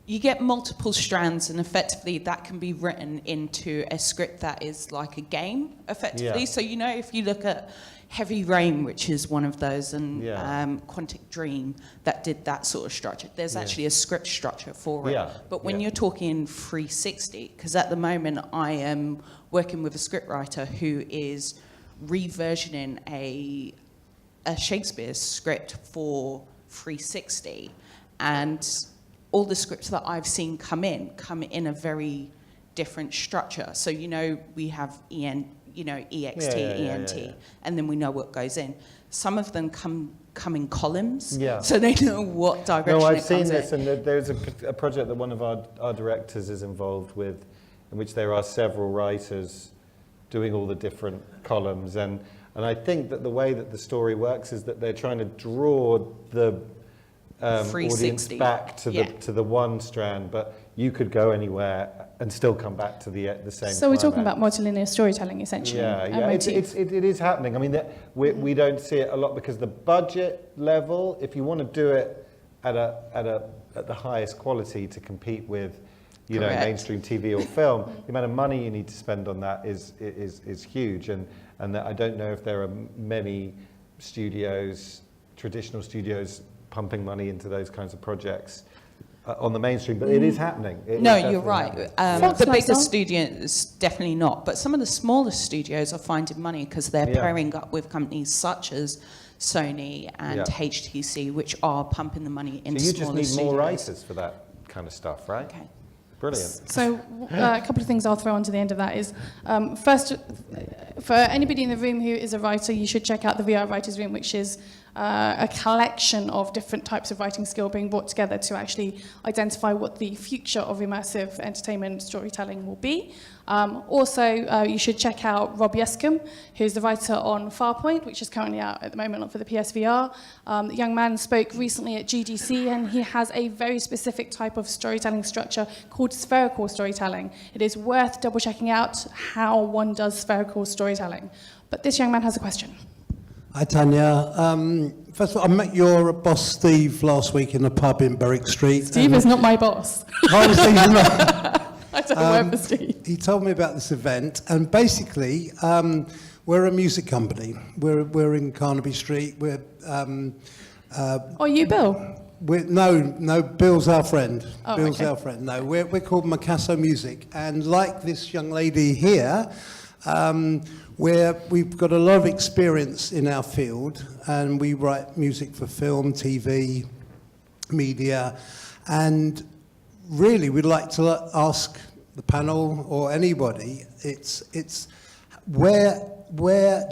You get multiple strands, and effectively that can be written into a script that is like a game, effectively. Yeah. So, you know, if you look at Heavy Rain, which is one of those, and Yeah. Quantic Dream that did that sort of structure, there's actually a script structure for it. Yeah. But when you're talking 360, because at the moment I am working with a scriptwriter who is reversioning a Shakespeare script for 360, and all the scripts that I've seen come in a very different structure. So, you know, we have EXT, ENT, and then we know what goes in. Some of them come in columns, so they know what direction No, I've it seen comes this, in. and there's a project that one of our directors is involved with, in which there are several writers doing all the different columns, and I think that the way that the story works is that they're trying to draw the audience back to the one strand, but you could go anywhere and still come back to the same. So we're talking about multilinear storytelling, essentially. Yeah, it is happening. I mean, we don't see it a lot because the budget level, if you want to do it at the highest quality to compete with, you know, mainstream TV or film, the amount of money you need to spend on that is huge, and that I don't know if there are many studios, traditional studios, pumping money into those kinds of projects on the mainstream, but it is happening. No, you're right. The bigger studios, definitely not. But some of the smaller studios are finding money because they're pairing up with companies such as Sony and HTC, which are pumping the money into smaller studios. So you just need more writers for that kind of stuff, right? Okay. Brilliant. So a couple of things I'll throw onto the end of that is, first, for anybody in the room who is a writer, you should check out the VR Writers Room, which is a collection of different types of writing skill being brought together to actually identify what the future of immersive entertainment storytelling will be. Also, you should check out Rob Yescombe, who's the writer on Farpoint, which is currently out at the moment for the PSVR. The young man spoke recently at GDC, and he has a very specific type of storytelling structure called spherical storytelling. It is worth double checking out how one does spherical storytelling. But this young man has a question. Hi, Tanya. First of all, I met your boss, Steve, last week in a pub in Berwick Street. Steve is not my boss. Oh, Steve's not. I don't work for Steve. He told me about this event, and basically, we're a music company. We're in Carnaby Street. We're. Oh, you, Bill? No, Bill's our friend. Oh, Bill's okay. our friend. No, we're called Macasso Music, and like this young lady here, we've got a lot of experience in our field, and we write music for film, TV, media, and really we'd like to ask the panel or anybody, it's where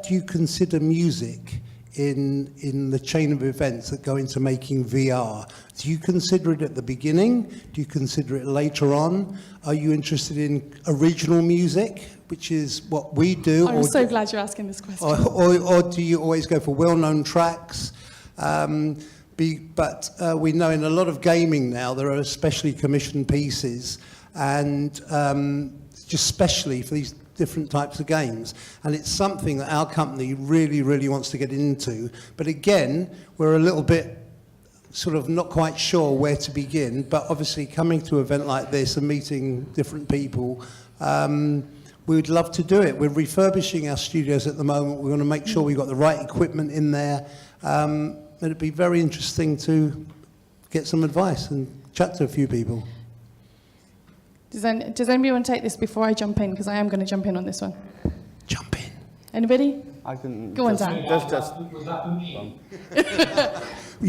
do you consider music in the chain of events that go into making VR? Do you consider it at the beginning? Do you consider it later on? Are you interested in original music, which is what we do? I'm so glad you're asking this question. Or do you always go for well-known tracks? But we know in a lot of gaming now there are specially commissioned pieces, and just specially for these different types of games, and it's something that our company really wants to get into, but again we're a little bit sort of not quite sure where to begin, but obviously coming to an event like this and meeting different people, we would love to do it. We're refurbishing our studios at the moment. We want to make sure we've got the right equipment in there. It'd be very interesting to get some advice and chat to a few people. Does anybody want to take this before I jump in? Because I am going to jump in on this one. Jump in. Anybody? I can Go on, Dan. Was that for me?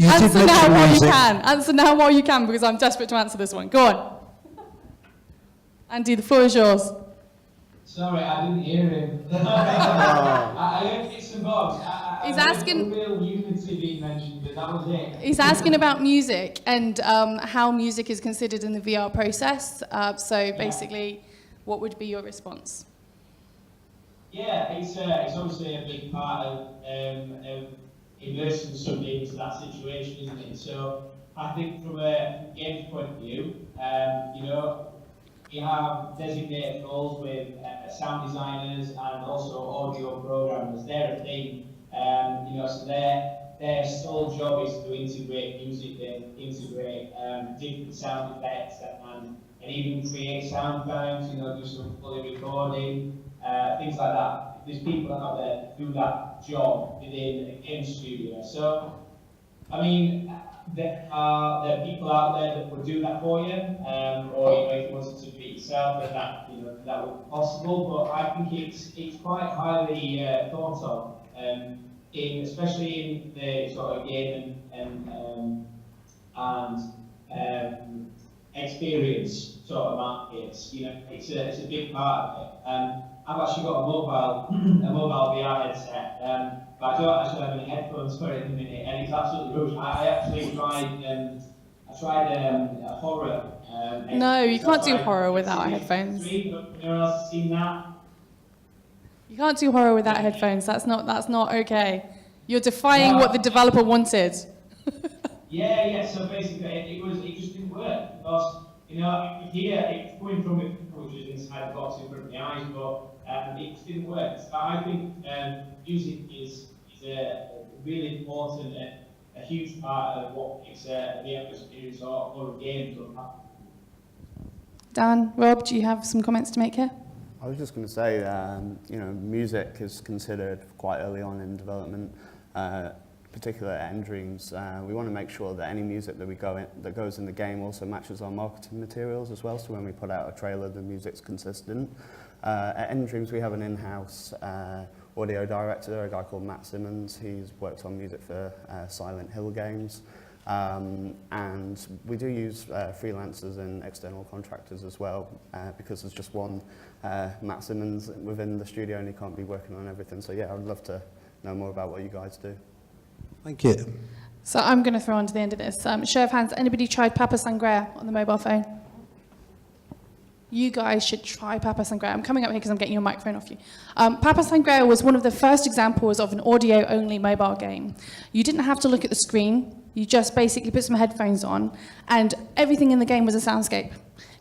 Answer now while you can. Answer now while you can, because I'm desperate to answer this one. Go on. Andy, the floor is yours. Sorry, I didn't hear him. I heard bits and bobs. He's I heard asking. Unreal Unity being mentioned, but that was it. He's asking about music and how music is considered in the VR process. So basically, what would be your response? Yeah, it's obviously a big part of immersing somebody into that situation, isn't it? So I think from a games point of view, you know, we have designated roles with sound designers and also audio programmers. They're a thing, you know, so their sole job is to integrate music, then integrate different sound effects and even create sound banks, you know, do some fully recording, things like that. There's people out there that do that job within a game studio. So, I mean, there are people out there that would do that for you, or you know, if you wanted to do it yourself, then that that would be possible. But I think it's quite highly thought of, especially in the sort of game and experience sort of markets. You know, it's a big part of it. I've actually got a mobile VR headset, but I don't actually have any headphones for it in a minute, and it's absolutely rubbish. I actually tried horror. No, you can't do horror without headphones. Anyone else has seen that? You can't do horror without headphones. That's not okay. You're defying what the developer wanted. Yeah. So basically, it just didn't work because you know here it's coming from it, which is inside the box in front of the eyes, but it just didn't work. So I think music is a really important and a huge part of what makes a VR experience or a game. Dan, Rob, do you have some comments to make here? I was just going to say, you know, music is considered quite early on in development, particularly at Endreams. We want to make sure that any music that goes in the game also matches our marketing materials as well. So when we put out a trailer, the music's consistent. At Endreams, we have an in-house audio director, a guy called Matt Simmons. He's worked on music for Silent Hill games. And we do use freelancers and external contractors as well, because there's just one Matt Simmons within the studio and he can't be working on everything. So yeah, I'd love to know more about what you guys do. Thank you. So I'm going to throw on to the end of this. Show of hands, anybody tried Papa Sangria on the mobile phone? You guys should try Papa Sangria. I'm coming up here because I'm getting your microphone off you. Papa Sangria was one of the first examples of an audio-only mobile game. You didn't have to look at the screen. You just basically put some headphones on, and everything in the game was a soundscape.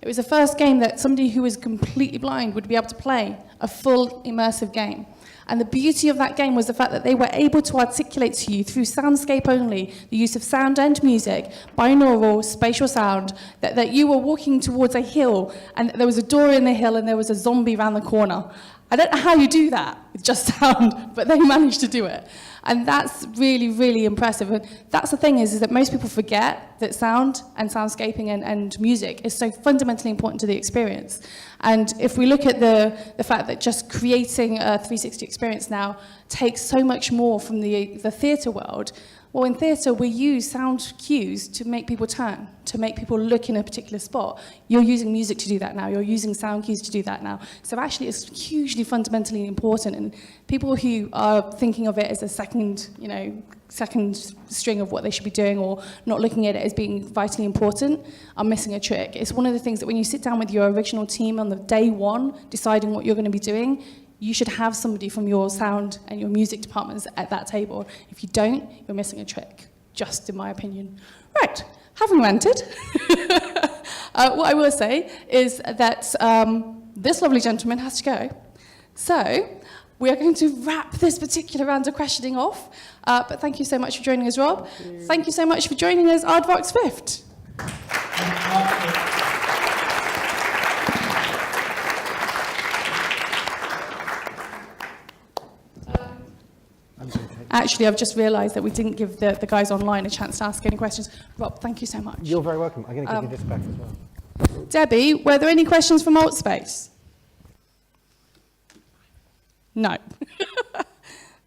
It was the first game that somebody who was completely blind would be able to play a full immersive game. And the beauty of that game was the fact that they were able to articulate to you through soundscape only, the use of sound and music, binaural, spatial sound, that you were walking towards a hill and there was a door in the hill and there was a zombie around the corner. I don't know how you do that with just sound, but they managed to do it. And that's really, really impressive. And that's the thing is that most people forget that sound and soundscaping and music is so fundamentally important to the experience. And if we look at the fact that just creating a 360 experience now takes so much more from the theatre world, well, in theatre, we use sound cues to make people turn, to make people look in a particular spot. You're using music to do that now. You're using sound cues to do that now. So actually, it's hugely fundamentally important. And people who are thinking of it as a second string of what they should be doing or not looking at it as being vitally important are missing a trick. It's one of the things that when you sit down with your original team on the day one, deciding what you're going to be doing, you should have somebody from your sound and your music departments at that table. If you don't, you're missing a trick, just in my opinion. Right, having ranted, what I will say is that this lovely gentleman has to go. So we are going to wrap this particular round of questioning off. But thank you so much for joining us, Rob. Thank you so much for joining us, Aardvark Swift. Actually, I've just realised that we didn't give the guys online a chance to ask any questions. Rob, thank you so much. You're very welcome. I'm going to give you this back as well. Debbie, were there any questions from Altspace? No.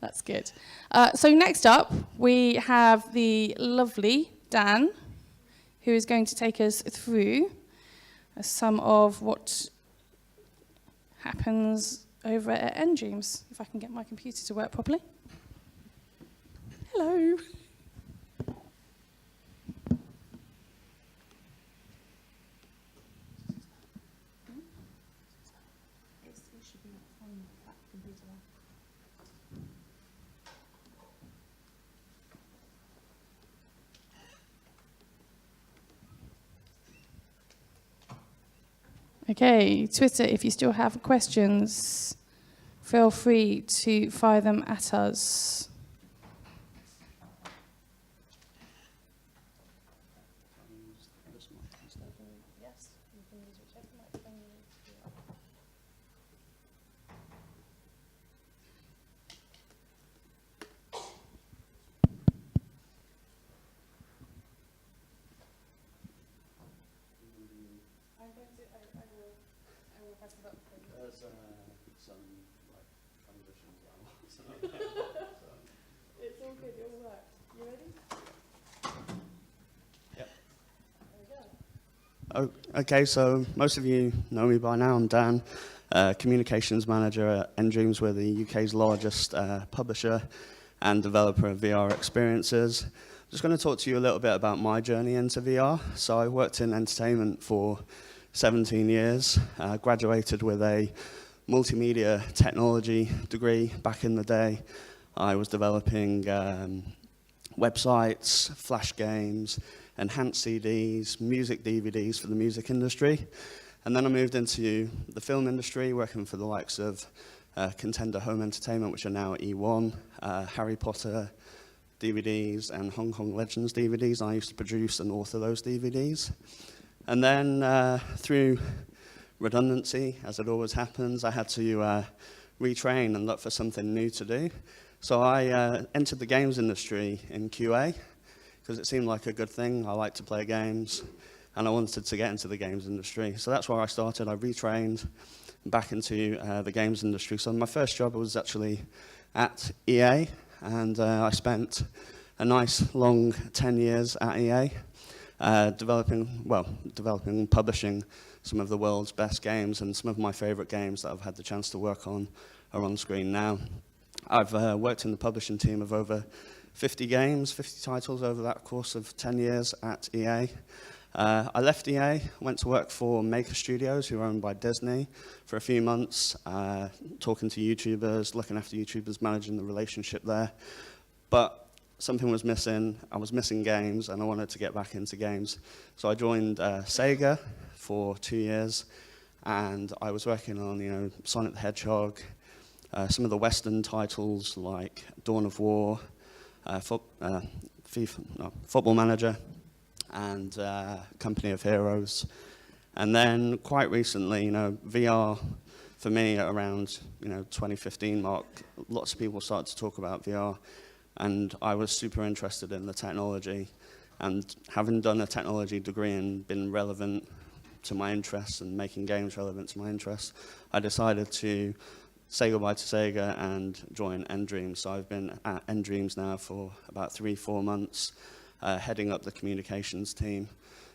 That's good. So next up, we have the lovely Dan, who is going to take us through some of what happens over at Endreams. If I can get my computer to work properly. Hello. Okay, Twitter, if you still have questions, feel free to fire them at us. There's some transitions. It's all good, it all works. You ready? Yep. There we go. Oh, okay, so most of you know me by now. I'm Dan, communications manager at Endreams. We're the UK's largest publisher and developer of VR experiences. I'm just going to talk to you a little bit about my journey into VR. So I worked in entertainment for 17 years, graduated with a multimedia technology degree back in the day. I was developing websites, flash games, enhanced CDs, music DVDs for the music industry. And then I moved into the film industry, working for the likes of Contender Home Entertainment, which are now at E1, Harry Potter DVDs, and Hong Kong Legends DVDs. I used to produce and author those DVDs. And then through redundancy, as it always happens, I had to retrain and look for something new to do. So I entered the games industry in QA because it seemed like a good thing. I like to play games and I wanted to get into the games industry. So that's where I started. I retrained back into the games industry. So my first job was actually at EA, and I spent a nice long 10 years at EA. Developing and publishing some of the world's best games, and some of my favorite games that I've had the chance to work on are on screen now. I've worked in the publishing team of over 50 games, 50 titles over that course of 10 years at EA. I left EA, went to work for Maker Studios, who are owned by Disney, for a few months, talking to YouTubers, looking after YouTubers, managing the relationship there. But something was missing. I was missing games, and I wanted to get back into games. So I joined Sega for 2 years, and I was working on, Sonic the Hedgehog, some of the Western titles like Dawn of War, Football Manager, and Company of Heroes. And then quite recently, VR for me at around 2015 mark, lots of people started to talk about VR. And I was super interested in the technology, and having done a technology degree and been relevant to my interests and making games relevant to my interests, I decided to say goodbye to Sega and join Endreams. So I've been at Endreams now for about 3-4 months, heading up the communications team.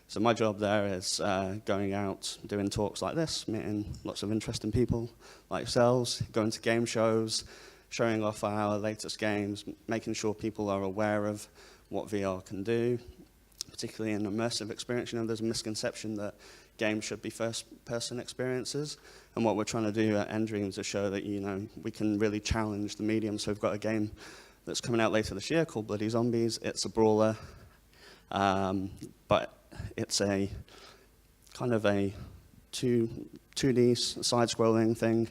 So my job there is going out, doing talks like this, meeting lots of interesting people like yourselves, going to game shows, showing off our latest games, making sure people are aware of what VR can do, particularly in immersive experience. There's a misconception that games should be first-person experiences, and what we're trying to do at Endreams is show that, we can really challenge the medium. So we've got a game that's coming out later this year called Bloody Zombies. It's a brawler, but it's a kind of a 2D side-scrolling thing.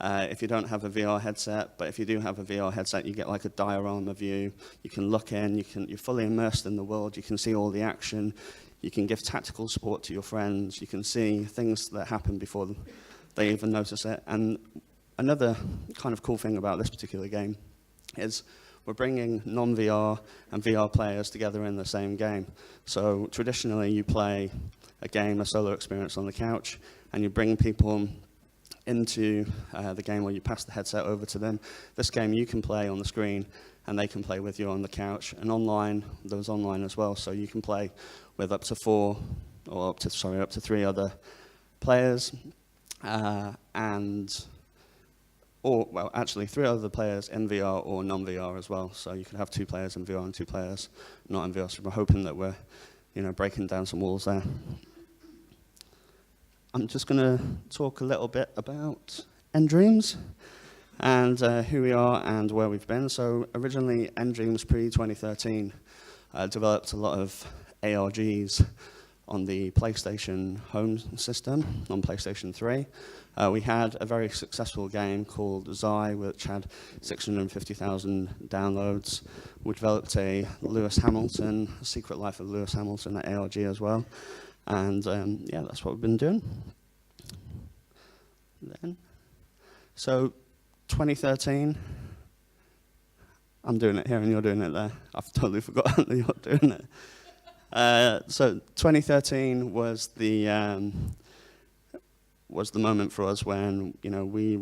If you don't have a VR headset, but if you do have a VR headset, you get like a diorama view. You can look in, you're fully immersed in the world, you can see all the action, you can give tactical support to your friends, you can see things that happen before they even notice it. And another kind of cool thing about this particular game is we're bringing non-VR and VR players together in the same game. So traditionally you play a game, a solo experience on the couch, and you bring people into the game, where you pass the headset over to them. This game you can play on the screen, and they can play with you on the couch. And online, there's online as well, so you can play with up to 3 other players. well, actually 3 other players in VR or non-VR as well. So you could have 2 players in VR and 2 players not in VR. So we're hoping that we're, breaking down some walls there. I'm just going to talk a little bit about nDreams and who we are and where we've been. So originally, nDreams pre-2013 developed a lot of ARGs on the PlayStation home system, on PlayStation 3. We had a very successful game called Xi, which had 650,000 downloads. We developed a Lewis Hamilton, Secret Life of Lewis Hamilton at ARG as well. And yeah, that's what we've been doing. So 2013, I'm doing it here and you're doing it there. I've totally forgotten that you're doing it. So 2013 was the moment for us when we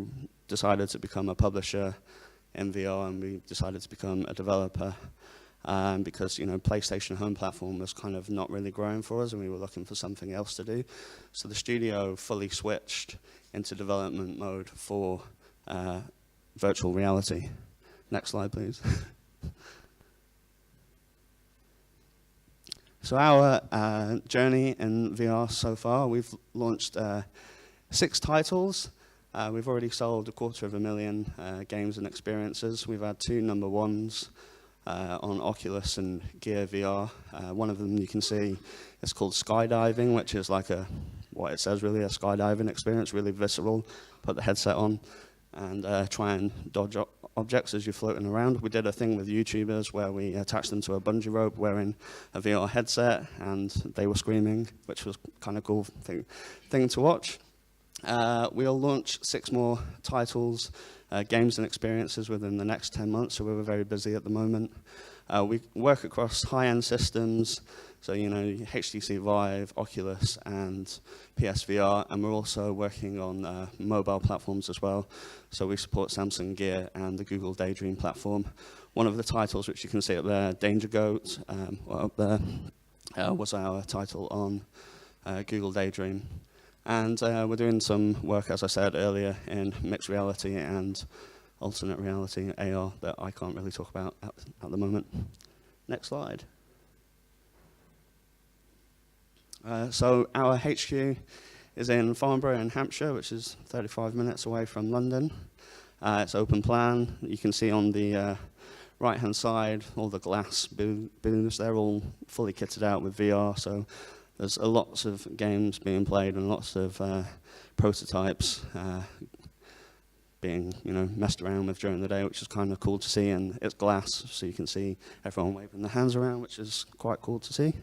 decided to become a publisher in VR, and we decided to become a developer because PlayStation home platform was kind of not really growing for us, and we were looking for something else to do. So the studio fully switched into development mode for virtual reality. Next slide, please. So our journey in VR so far, we've launched 6 titles. We've already sold 250,000 games and experiences. We've had 2 number 1s on Oculus and Gear VR. One of them you can see is called skydiving, which is like what it says really, a skydiving experience, really visceral. Put the headset on and try and dodge objects as you're floating around. We did a thing with YouTubers where we attached them to a bungee rope wearing a VR headset, and they were screaming, which was kind of cool thing to watch. We'll launch 6 more titles, games and experiences within the next 10 months, so we're very busy at the moment. We work across high-end systems, so HTC Vive, Oculus, and PSVR, and we're also working on mobile platforms as well. So we support Samsung Gear and the Google Daydream platform. One of the titles which you can see up there, Danger Goat, up there, was our title on Google Daydream. And we're doing some work, as I said earlier, in mixed reality and alternate reality, AR, that I can't really talk about at the moment. Next slide. So our HQ is in Farnborough in Hampshire, which is 35 minutes away from London. It's open plan. You can see on the right-hand side all the glass booths. They're all fully kitted out with VR, so there's lots of games being played and lots of prototypes being messed around with during the day, which is kind of cool to see. And it's glass, so you can see everyone waving their hands around, which is quite cool to see.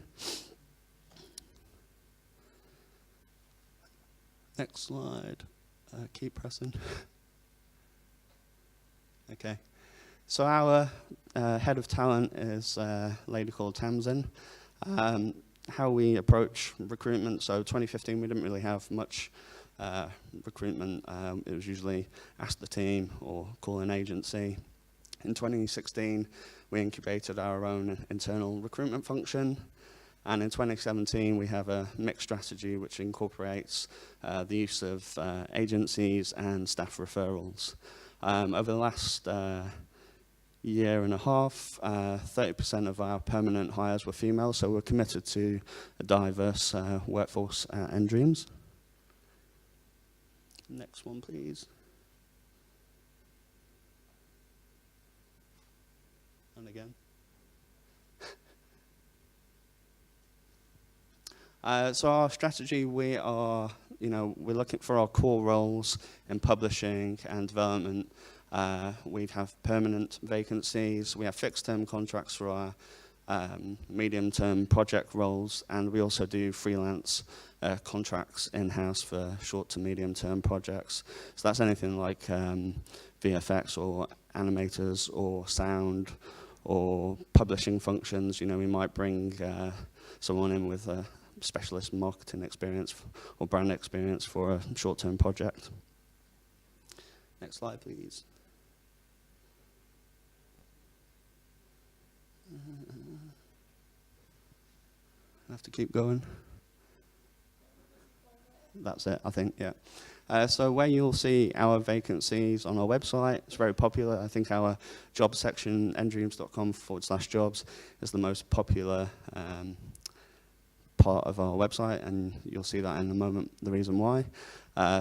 Next slide. Keep pressing. Okay. So our head of talent is a lady called Tamsin. How we approach recruitment, so 2015 we didn't really have much recruitment. It was usually ask the team or call an agency. In 2016 we incubated our own internal recruitment function, and in 2017 we have a mixed strategy which incorporates the use of agencies and staff referrals. Over the last year and a half, 30% of our permanent hires were female, so we're committed to a diverse workforce at nDreams. Next one, please. And again. So our strategy, we are, we're looking for our core roles in publishing and development. We have permanent vacancies, we have fixed-term contracts for our medium-term project roles, and we also do freelance contracts in-house for short to medium-term projects. So that's anything like VFX or animators or sound or publishing functions. We might bring someone in with a specialist marketing experience or brand experience for a short-term project. Next slide, please. I have to keep going. that's it, I think, yeah. So where you'll see our vacancies on our website, it's very popular. I think our job section, ndreams.com/jobs, is the most popular part of our website, and you'll see that in a moment, the reason why.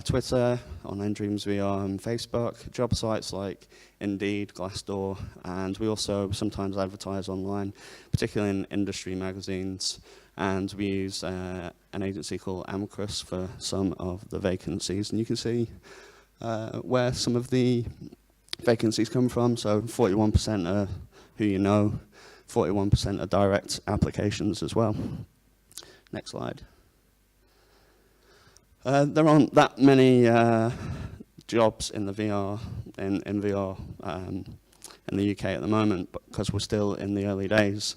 Twitter, on ndreamsvr, and Facebook, job sites like Indeed, Glassdoor, and we also sometimes advertise online, particularly in industry magazines, and we use an agency called Amicus for some of the vacancies, and you can see where some of the vacancies come from. So 41% are who you know, 41% are direct applications as well. Next slide. There aren't that many jobs in the VR in VR in the UK at the moment, because we're still in the early days.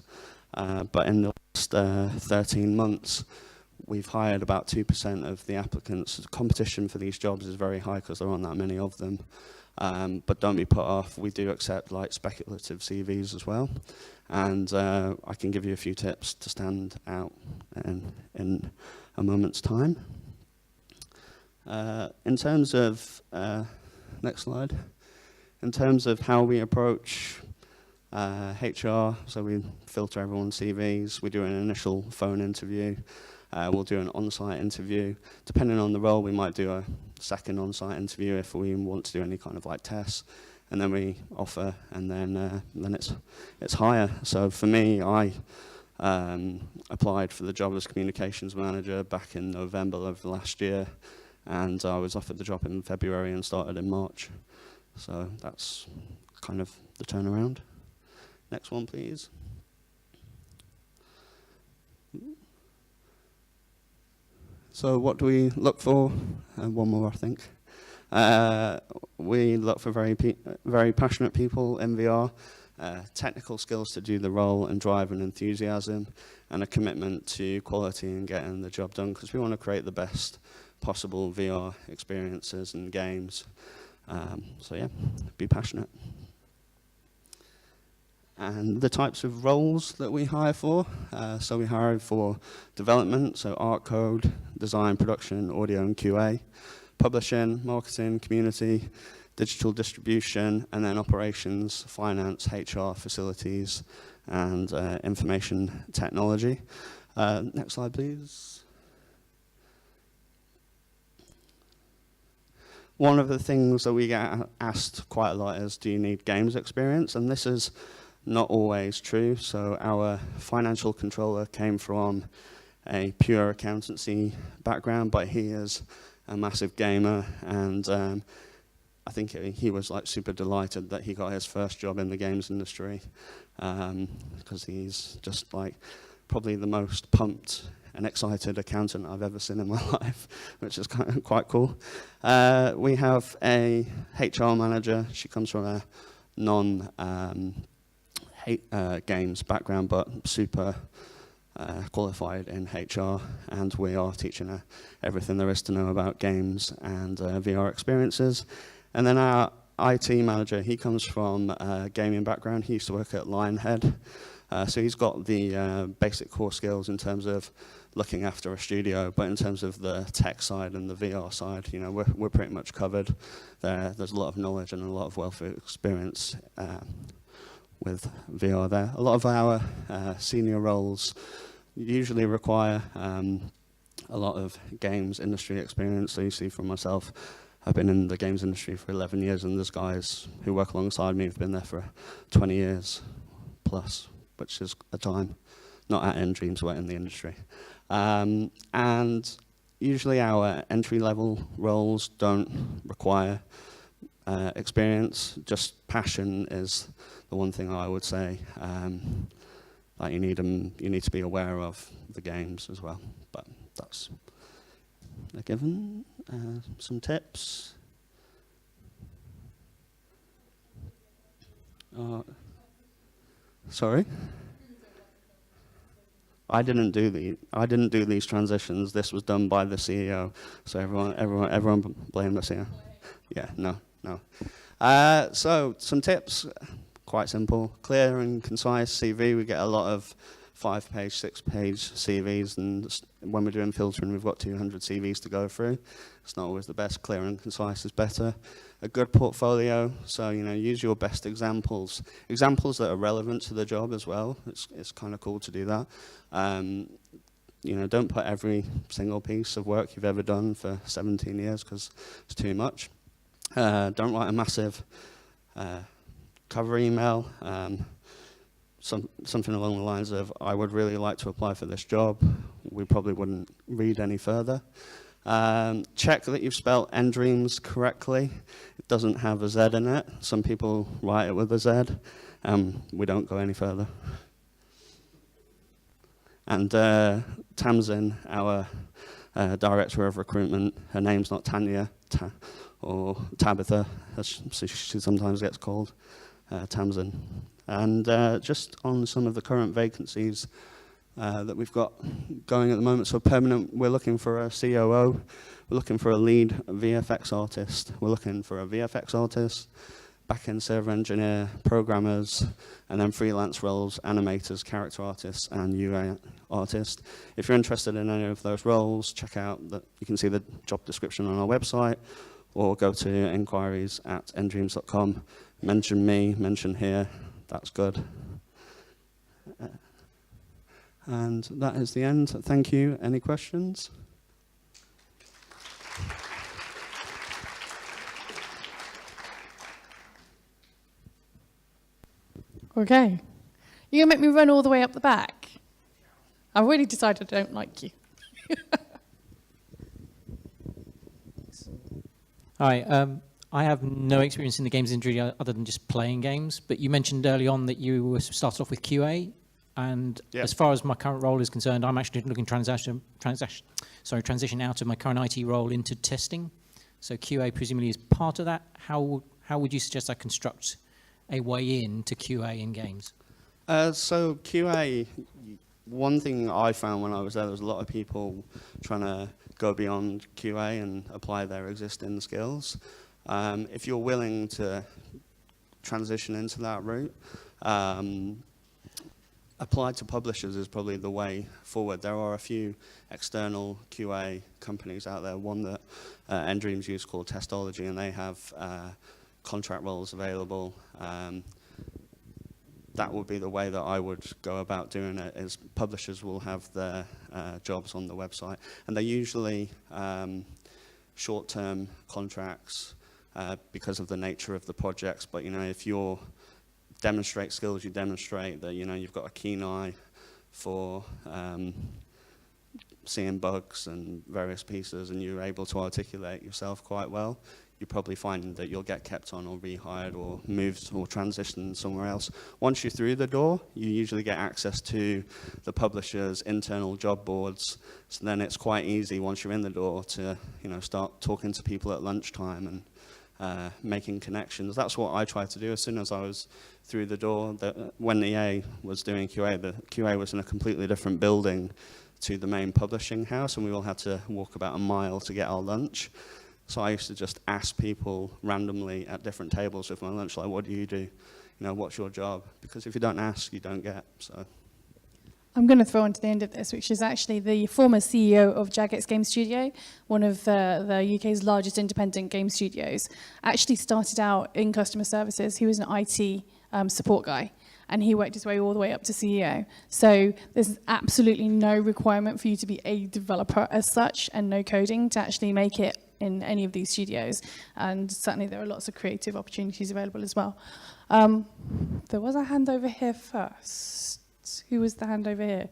But in the last 13 months, we've hired about 2% of the applicants. The competition for these jobs is very high because there aren't that many of them. But don't be put off. We do accept like speculative CVs as well. And I can give you a few tips to stand out in a moment's time. In terms of, next slide, in terms of how we approach HR, so we filter everyone's CVs, we do an initial phone interview, we'll do an on-site interview. Depending on the role, we might do a second on-site interview if we want to do any kind of like tests, and then we offer, and then it's hire. So for me, I applied for the job as communications manager back in November of last year, and I was offered the job in February and started in March. So that's kind of the turnaround. Next one, please. So what do we look for? One more, I think. We look for very passionate people in VR, technical skills to do the role, and drive and enthusiasm, and a commitment to quality and getting the job done, because we want to create the best possible VR experiences and games. So yeah, be passionate. And the types of roles that we hire for, so we hire for development, so art, code, design, production, audio and QA, publishing, marketing, community, digital distribution, and then operations, finance, HR, facilities, and information technology. Next slide, please. One of the things that we get asked quite a lot is, do you need games experience? And this is not always true. So our financial controller came from a pure accountancy background, but he is a massive gamer, and I think he was like super delighted that he got his first job in the games industry, because he's just like probably the most pumped and excited accountant I've ever seen in my life, which is quite cool. We have a HR manager. She comes from a non-games background, but super qualified in HR, and we are teaching her everything there is to know about games and VR experiences. And then our IT manager, he comes from a gaming background. He used to work at Lionhead. So he's got the basic core skills in terms of looking after a studio, but in terms of the tech side and the VR side, you know, we're pretty much covered there. There's a lot of knowledge and a lot of wealth of experience with VR there. A lot of our senior roles usually require a lot of games industry experience. So you see from myself, I've been in the games industry for 11 years, and there's guys who work alongside me who've been there for 20 years plus, which is a time. Not at nDreams, we're in the industry. And usually our entry-level roles don't require experience, just passion is the one thing I would say. Like you need to be aware of the games as well, but that's a given. Some tips. Sorry? I didn't do these transitions. This was done by the CEO. So everyone blame the CEO. Yeah, no. So some tips, quite simple. Clear and concise CV. We get a lot of 5-page, 6-page CVs, and when we're doing filtering, we've got 200 CVs to go through. It's not always the best. Clear and concise is better. A good portfolio, so use your best examples that are relevant to the job as well. It's kind of cool to do that. Don't put every single piece of work you've ever done for 17 years because it's too much. Don't write a massive cover email. Something along the lines of, I would really like to apply for this job. We probably wouldn't read any further. Check that you've spelled Endreams correctly. It doesn't have a Z in it. Some people write it with a Z. We don't go any further. And Tamsin, our director of recruitment, her name's not Tanya or Tabitha, as she sometimes gets called, Tamsin. And just on some of the current vacancies that we've got going at the moment. So permanent, we're looking for a COO, we're looking for a lead VFX artist, we're looking for a VFX artist, back-end server engineer, programmers, and then freelance roles, animators, character artists, and UI artists. If you're interested in any of those roles, check out that you can see the job description on our website, or go to inquiries@endreams.com. Mention me, mention here, that's good. And that is the end. Thank you. Any questions? Okay. You're going to make me run all the way up the back? I've already decided I don't like you. Hi. I have no experience in the games industry other than just playing games, but you mentioned early on that you started off with QA, and as far as my current role is concerned, I'm actually looking transition out of my current IT role into testing. So QA presumably is part of that. How would you suggest I construct a way in to QA in games? So QA, one thing I found when I was there was a lot of people trying to go beyond QA and apply their existing skills. If you're willing to transition into that route, apply to publishers is probably the way forward. There are a few external QA companies out there, one that Endreams use called Testology, and they have contract roles available. That would be the way that I would go about doing it, is publishers will have their jobs on the website. And they're usually short-term contracts because of the nature of the projects. But, if you demonstrate skills, you demonstrate that, you've got a keen eye for seeing bugs and various pieces, and you're able to articulate yourself quite well, you probably find that you'll get kept on or rehired or moved or transitioned somewhere else. Once you're through the door, you usually get access to the publisher's internal job boards. So then it's quite easy once you're in the door to, start talking to people at lunchtime and making connections. That's what I tried to do as soon as I was through the door. When EA was doing QA, the QA was in a completely different building to the main publishing house, and we all had to walk about a mile to get our lunch. So I used to just ask people randomly at different tables with my lunch, like, what do you do? What's your job? Because if you don't ask, you don't get. So I'm going to throw on to the end of this, which is actually the former CEO of Jagex Game Studio, one of the UK's largest independent game studios, actually started out in customer services. He was an IT support guy, and he worked his way all the way up to CEO. So there's absolutely no requirement for you to be a developer as such, and no coding to actually make it in any of these studios. And certainly there are lots of creative opportunities available as well. There was a hand over here first. Who was the hand over here?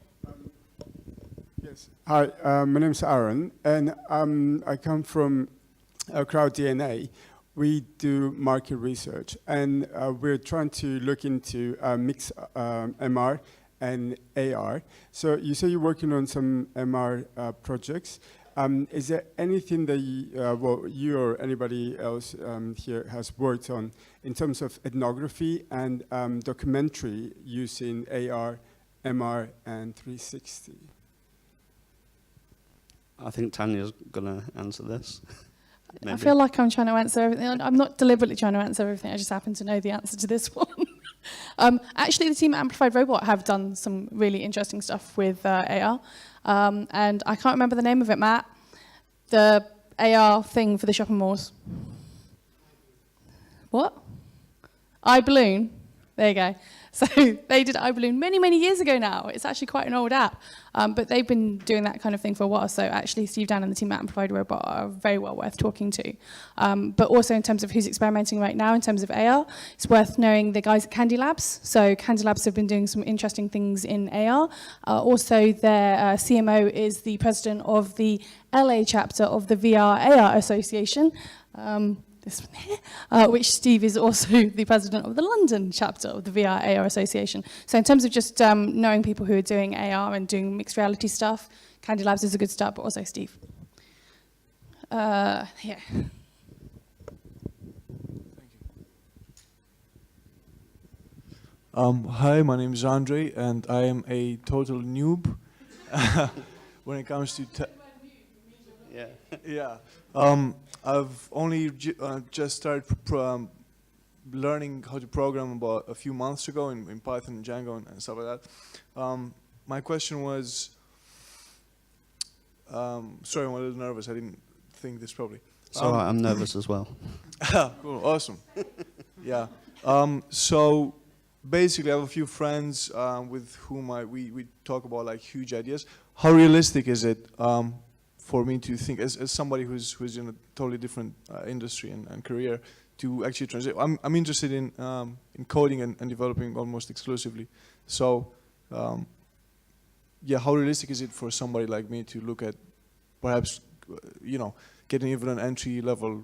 Yes. Hi, my name's Aaron, and I come from Crowd DNA. We do market research, and we're trying to look into mix MR and AR. So you say you're working on some MR projects. Is there anything that you or anybody else here has worked on in terms of ethnography and documentary using AR, MR, and 360? I think Tanya's going to answer this. I feel like I'm trying to answer everything. I'm not deliberately trying to answer everything. I just happen to know the answer to this one. Actually, the team at Amplified Robot have done some really interesting stuff with AR. And I can't remember the name of it, Matt. The AR thing for the shopping malls. What? iBalloon. There you go. So they did iBalloon many, many years ago now. It's actually quite an old app. But they've been doing that kind of thing for a while. So actually, Steve Dan and the team at Amplified Robot are very well worth talking to. But also in terms of who's experimenting right now, in terms of AR, it's worth knowing the guys at Candy Labs. So Candy Labs have been doing some interesting things in AR. Also, their CMO is the president of the LA chapter of the VR AR Association. This one here, which Steve is also the president of the London chapter of the VR AR Association. So in terms of just knowing people who are doing AR and doing mixed reality stuff, Candy Labs is a good start, but also Steve. Yeah. Hi, my name is Andre, and I am a total noob when it comes to yeah. I've only just started learning how to program about a few months ago in Python and Django and stuff like that. My question was, sorry, I'm a little nervous. I didn't think this properly. So I'm nervous as well. Cool, awesome. Yeah. So basically, I have a few friends with whom we talk about like huge ideas. How realistic is it for me to think, as somebody who's in a totally different industry and career, to actually translate? I'm interested in coding and developing almost exclusively. So, yeah, how realistic is it for somebody like me to look at, perhaps, getting even an entry-level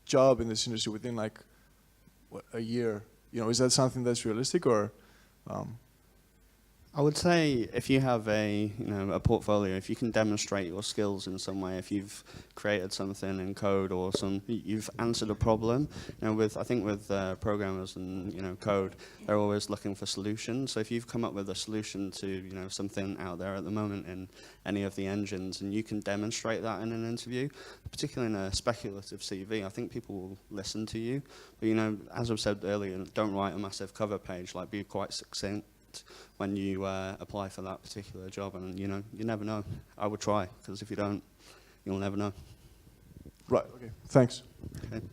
job in this industry within like a year? Is that something that's realistic, or? I would say if you have a portfolio, if you can demonstrate your skills in some way, if you've created something in code or you've answered a problem. I think with programmers and code, they're always looking for solutions. So if you've come up with a solution to something out there at the moment in any of the engines, and you can demonstrate that in an interview, particularly in a speculative CV, I think people will listen to you. But as I've said earlier, don't write a massive cover page. Like, be quite succinct when you apply for that particular job, and you never know. I would try, because if you don't, you'll never know. Right. Okay. Thanks. Okay.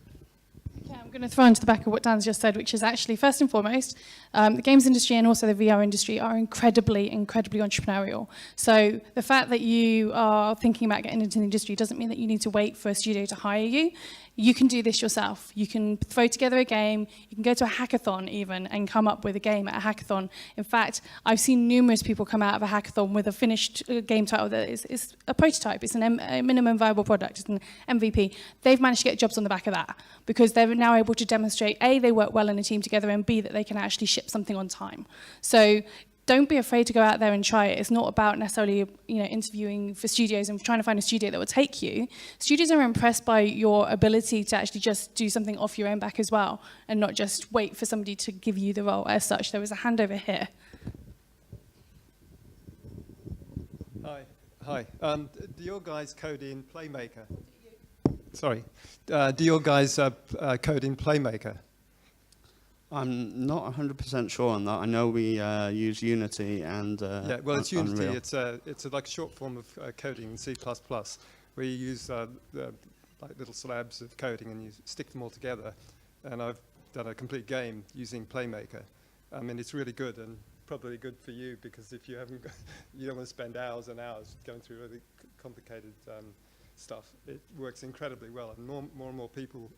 Yeah, I'm going to throw into the back of what Dan's just said, which is actually, first and foremost, the games industry and also the VR industry are incredibly, incredibly entrepreneurial. So the fact that you are thinking about getting into the industry doesn't mean that you need to wait for a studio to hire you. You can do this yourself. You can throw together a game, you can go to a hackathon even and come up with a game at a hackathon. In fact, I've seen numerous people come out of a hackathon with a finished game title that is a prototype, it's a minimum viable product, it's an MVP. They've managed to get jobs on the back of that because they're now able to demonstrate, A, they work well in a team together, and B, that they can actually ship something on time. So don't be afraid to go out there and try it. It's not about necessarily, interviewing for studios and trying to find a studio that will take you. Studios are impressed by your ability to actually just do something off your own back as well, and not just wait for somebody to give you the role as such. There was a hand over here. Hi. Do your guys code in Playmaker? Sorry. Do your guys code in Playmaker? I'm not 100% sure on that. I know we use Unity and yeah, well, it's Unity. Unreal. It's like a short form of coding in C++, where you use like little slabs of coding and you stick them all together. And I've done a complete game using Playmaker. I mean, it's really good and probably good for you, because if you haven't, you don't want to spend hours and hours going through really complicated stuff. It works incredibly well, and more and more people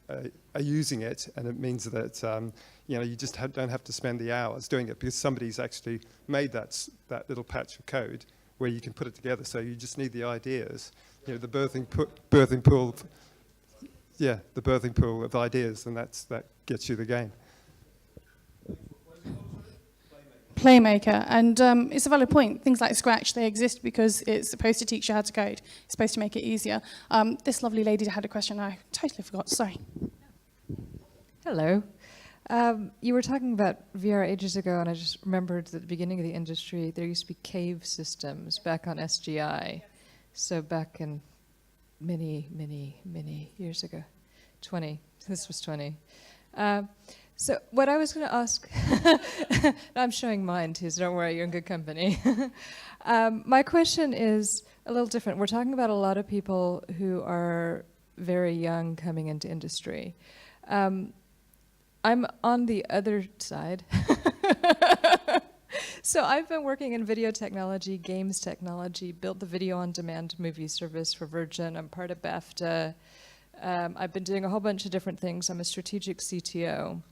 are using it, and it means that you just don't have to spend the hours doing it, because somebody's actually made that little patch of code where you can put it together. So you just need the ideas, the birthing pool. Yeah, the birthing pool of ideas, and that gets you the game. Playmaker, and it's a valid point. Things like Scratch, they exist because it's supposed to teach you how to code. It's supposed to make it easier. This lovely lady had a question I totally forgot, sorry. Hello. You were talking about VR ages ago, and I just remembered that at the beginning of the industry, there used to be cave systems back on SGI. So back in many, many, many years ago, 20, this was 20. So what I was going to ask, I'm showing mine too, so don't worry, you're in good company. My question is a little different. We're talking about a lot of people who are very young coming into industry. I'm on the other side. So I've been working in video technology, games technology, built the video on demand movie service for Virgin. I'm part of BAFTA. I've been doing a whole bunch of different things. I'm a strategic CTO.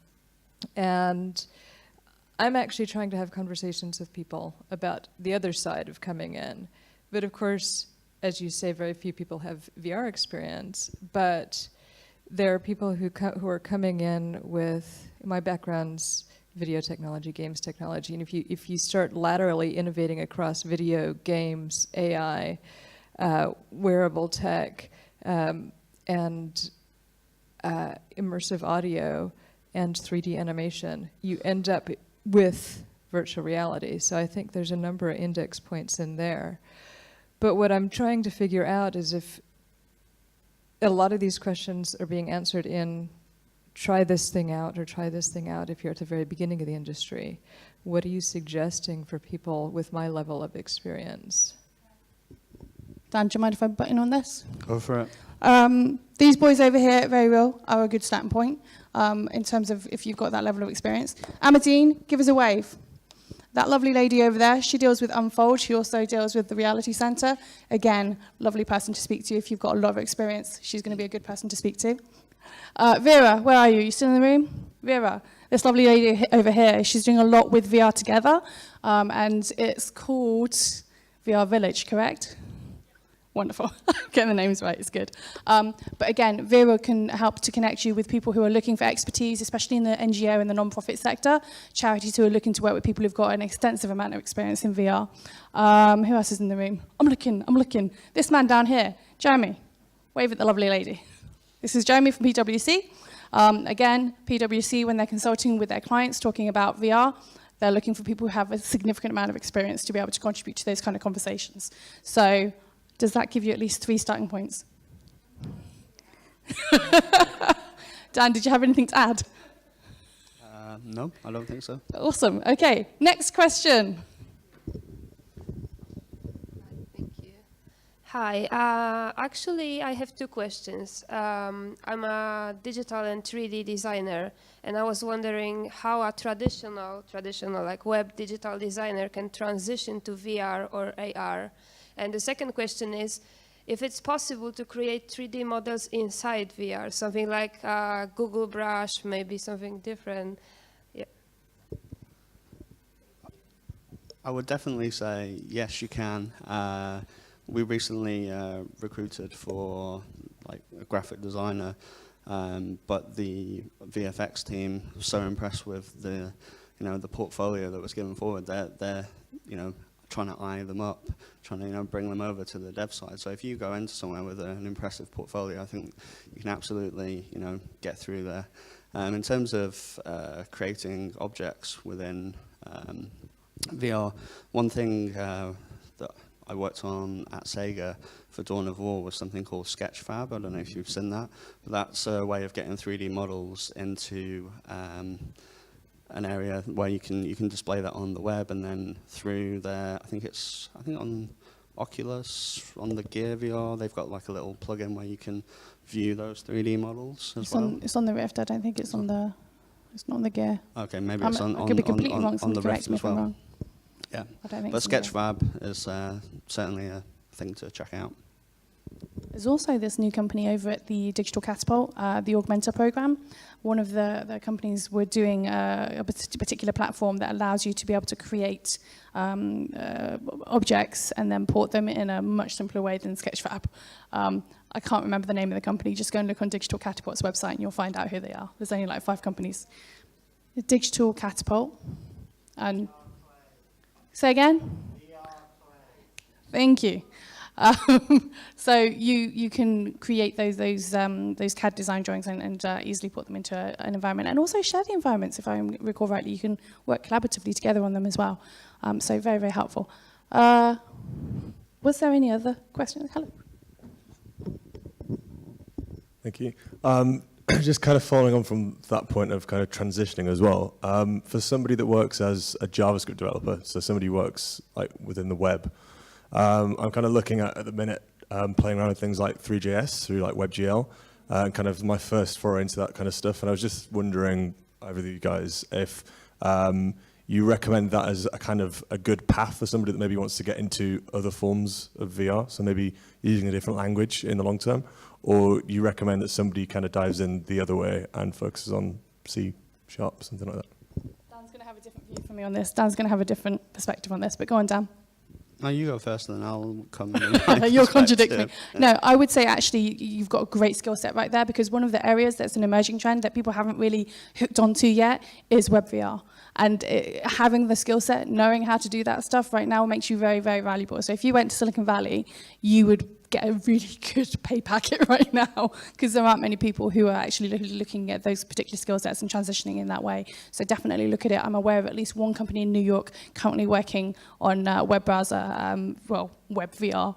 And I'm actually trying to have conversations with people about the other side of coming in. But of course, as you say, very few people have VR experience. But there are people who are coming in with, my background's video technology, games technology, and if you start laterally innovating across video, games, AI, wearable tech, and immersive audio, and 3D animation, you end up with virtual reality. So I think there's a number of index points in there. But what I'm trying to figure out is if a lot of these questions are being answered in try this thing out or try this thing out if you're at the very beginning of the industry. What are you suggesting for people with my level of experience? Dan, do you mind if I butt in on this? Go for it. These boys over here at Very Real are a good starting point in terms of if you've got that level of experience. Amadine, give us a wave. That lovely lady over there, she deals with Unfold. She also deals with the Reality Centre. Again, lovely person to speak to if you've got a lot of experience. She's going to be a good person to speak to. Vera, where are you? You still in the room? Vera, this lovely lady over here, she's doing a lot with VR together, and it's called VR Village, correct? Wonderful. Getting the names right is good. But again, Vera can help to connect you with people who are looking for expertise, especially in the NGO and the non-profit sector, charities who are looking to work with people who've got an extensive amount of experience in VR. Who else is in the room? I'm looking. This man down here, Jeremy, wave at the lovely lady. This is Jeremy from PwC. Again, PwC, when they're consulting with their clients talking about VR, they're looking for people who have a significant amount of experience to be able to contribute to those kind of conversations. So does that give you at least 3 starting points? Dan, did you have anything to add? No, I don't think so. Awesome. Okay, next question. Hi, actually I have 2 questions. I'm a digital and 3D designer, and I was wondering how a traditional like web digital designer can transition to VR or AR. And the second question is, if it's possible to create 3D models inside VR, something like Google Brush, maybe something different. Yeah. I would definitely say yes, you can. We recently recruited for like a graphic designer, but the VFX team was so impressed with the portfolio that was given forward. They're trying to eye them up, trying to bring them over to the dev side. So if you go into somewhere with an impressive portfolio, I think you can absolutely get through there. In terms of creating objects within VR, one thing that I worked on at Sega for Dawn of War was something called Sketchfab. I don't know if you've seen that, but that's a way of getting 3D models into an area where you can display that on the web, and then through their I think on Oculus, on the Gear VR, they've got like a little plugin where you can view those 3D models as well. It's on the Rift. I don't think it's on the. It's not on the Gear. Okay, maybe it's on I could be completely wrong. on the Correct Rift me as if I'm well. wrong. Yeah, I don't think but it's on the Sketchfab is certainly a thing to check out. There's also this new company over at the Digital Catapult, the Augmenter program. One of the companies were doing a particular platform that allows you to be able to create objects and then port them in a much simpler way than Sketchfab. I can't remember the name of the company. Just go and look on Digital Catapult's website and you'll find out who they are. There's only like 5 companies. Digital Catapult. And say again? Thank you. So you can create those CAD design drawings and easily put them into an environment, and also share the environments. If I recall rightly, you can work collaboratively together on them as well. So very, very helpful. Was there any other questions? Hello. Thank you. just kind of following on from that point of kind of transitioning as well, for somebody that works as a JavaScript developer, so somebody who works like within the web, I'm kind of looking at the minute, playing around with things like 3JS through like WebGL, and kind of my first foray into that kind of stuff. And I was just wondering, either of you guys, if you recommend that as a kind of a good path for somebody that maybe wants to get into other forms of VR, so maybe using a different language in the long term, or you recommend that somebody kind of dives in the other way and focuses on C#, something like that? Dan's going to have a different view from me on this. Dan's going to have a different perspective on this, but go on, Dan. No, you go first, and then I'll come. You'll contradict me. No, I would say actually you've got a great skill set right there, because one of the areas that's an emerging trend that people haven't really hooked onto yet is web VR. And having the skill set, knowing how to do that stuff right now makes you very, very valuable. So if you went to Silicon Valley, you would get a really good pay packet right now, because there aren't many people who are actually looking at those particular skill sets and transitioning in that way. So definitely look at it. I'm aware of at least one company in New York currently working on web browser, web VR.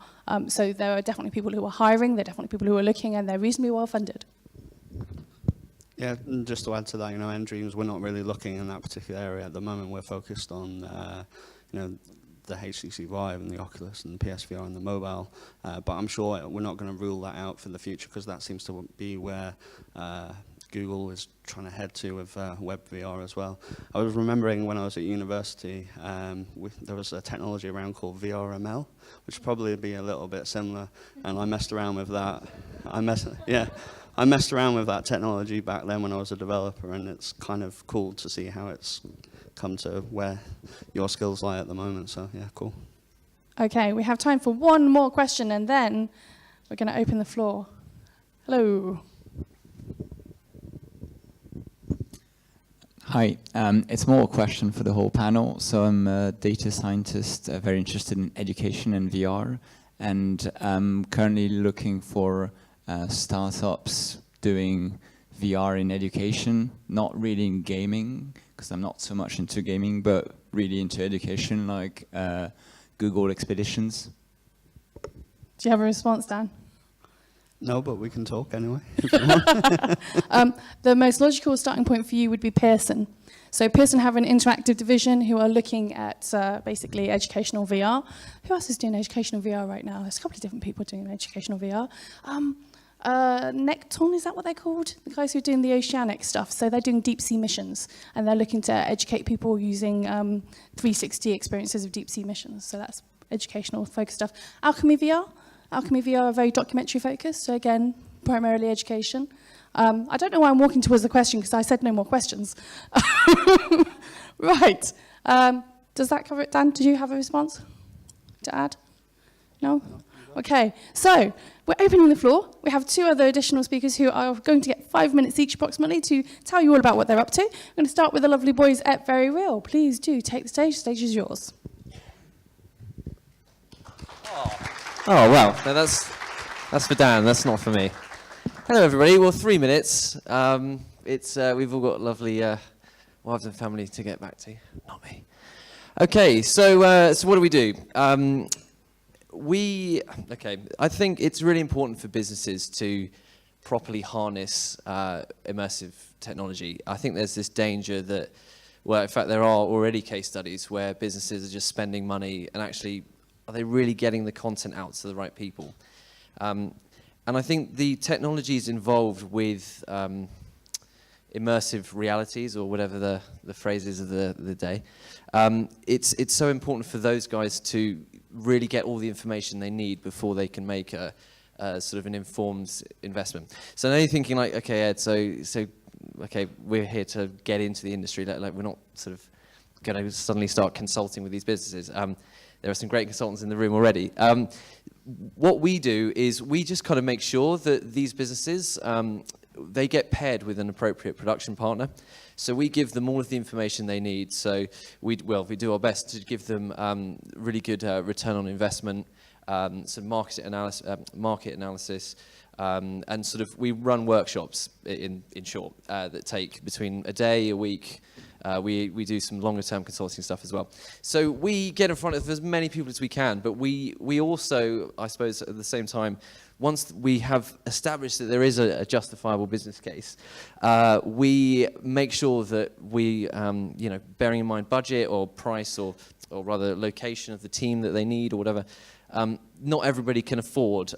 So there are definitely people who are hiring, there are definitely people who are looking, and they're reasonably well funded. Yeah, and just to add to that, nDreams, we're not really looking in that particular area at the moment. We're focused on, the HTC Vive and the Oculus and the PSVR and the mobile. But I'm sure we're not going to rule that out for the future, because that seems to be where Google is trying to head to with web VR as well. I was remembering when I was at university, there was a technology around called VRML, which would probably be a little bit similar, and I messed around with that. I messed around with that technology back then when I was a developer, and it's kind of cool to see how it's come to where your skills lie at the moment. So yeah, cool. Okay, we have time for one more question, and then we're going to open the floor. Hello. Hi, it's more a question for the whole panel. So I'm a data scientist, very interested in education and VR, and I'm currently looking for startups doing VR in education, not really in gaming, because I'm not so much into gaming, but really into education, like Google Expeditions. Do you have a response, Dan? No, but we can talk anyway. The most logical starting point for you would be Pearson. So Pearson have an interactive division who are looking at basically educational VR. Who else is doing educational VR right now? There's a couple of different people doing educational VR. Necton, is that what they're called? The guys who are doing the oceanic stuff. So they're doing deep sea missions, and they're looking to educate people using 360 experiences of deep sea missions. So that's educational focused stuff. Alchemy VR are very documentary focused. So again, primarily education. I don't know why I'm walking towards the question, because I said no more questions. Right. Does that cover it, Dan? Did you have a response to add? No? Okay, so we're opening the floor. We have two other additional speakers who are going to get 5 minutes each approximately to tell you all about what they're up to. I'm going to start with the lovely boys at Very Real. Please do take the stage. The stage is yours. Oh, wow. No, that's for Dan. That's not for me. Hello, everybody. Well, 3 minutes. We've all got lovely wives and family to get back to. Not me. Okay, so what do we do? I think it's really important for businesses to properly harness immersive technology. I think there's this danger that, well, in fact, there are already case studies where businesses are just spending money, and actually, are they really getting the content out to the right people? And I think the technologies involved with immersive realities, or whatever the phrase is of the day, it's so important for those guys to really get all the information they need before they can make a sort of an informed investment. So now you're thinking like, okay, Ed, so okay, we're here to get into the industry. Like we're not sort of going to suddenly start consulting with these businesses. There are some great consultants in the room already. What we do is we just kind of make sure that these businesses, they get paired with an appropriate production partner. So we give them all of the information they need. So we do our best to give them really good return on investment, some market analysis, and sort of we run workshops in short that take between a day, a week, We do some longer term consulting stuff as well. So we get in front of as many people as we can, but we also, I suppose, at the same time, once we have established that there is a justifiable business case, we make sure that we, bearing in mind budget or price or rather location of the team that they need or whatever, not everybody can afford,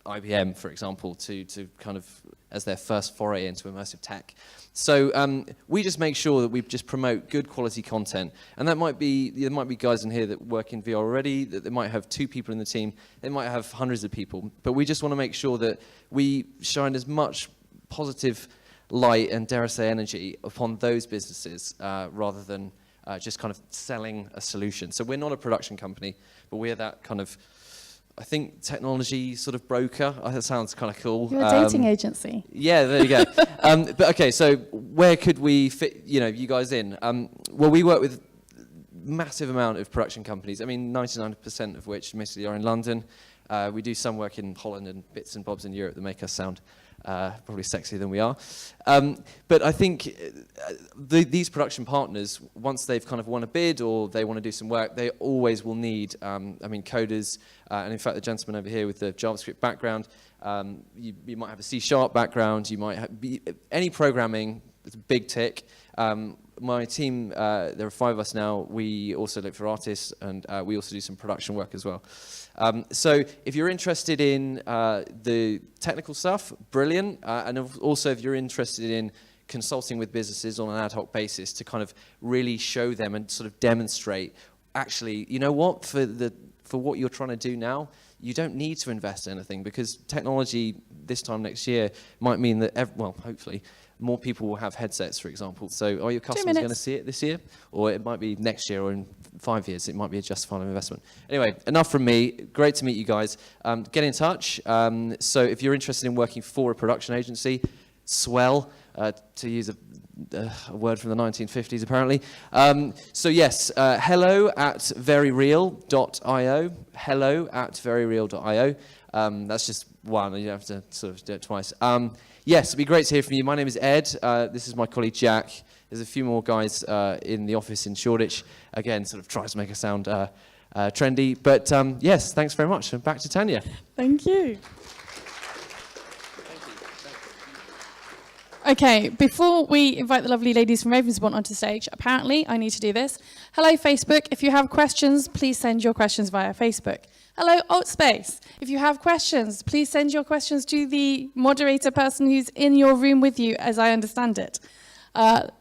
IBM, for example, to kind of as their first foray into immersive tech. So we just make sure that we just promote good quality content, and there might be guys in here that work in VR already, that they might have 2 people in the team, they might have hundreds of people, but we just want to make sure that we shine as much positive light and, dare I say, energy upon those businesses rather than just kind of selling a solution. So we're not a production company, but we're that kind of, I think, technology sort of broker. That sounds kind of cool. You're a dating agency. Yeah, there you go. But okay, so where could we fit, you guys in? Well, we work with massive amount of production companies. I mean, 99% of which mostly are in London. We do some work in Holland and bits and bobs in Europe that make us sound probably sexier than we are. But I think these production partners, once they've kind of won a bid or they want to do some work, they always will need, coders. And in fact, the gentleman over here with the JavaScript background, you might have a C# background, you might have any programming, it's a big tick. My team, there are 5 of us now, we also look for artists, and we also do some production work as well. So if you're interested in the technical stuff, brilliant. And also if you're interested in consulting with businesses on an ad hoc basis to kind of really show them and sort of demonstrate, actually, you know what, for what you're trying to do now, you don't need to invest in anything, because technology this time next year might mean that, hopefully, more people will have headsets, for example. So are your customers going to see it this year? Or it might be next year, or in 5 years, it might be a justifiable investment. Anyway, enough from me. Great to meet you guys. Get in touch. So if you're interested in working for a production agency, swell, to use a word from the 1950s, apparently. So yes, hello@veryreal.io. Hello@veryreal.io. That's just one. You have to sort of do it twice. Yes, it'd be great to hear from you. My name is Ed. This is my colleague Jack. There's a few more guys in the office in Shoreditch. Again, sort of tries to make us sound trendy. But yes, thanks very much. And back to Tanya. Thank you. Okay, before we invite the lovely ladies from Ravensbourne onto stage, apparently I need to do this. Hello, Facebook. If you have questions, please send your questions via Facebook. Hello, Altspace. If you have questions, please send your questions to the moderator person who's in your room with you, as I understand it.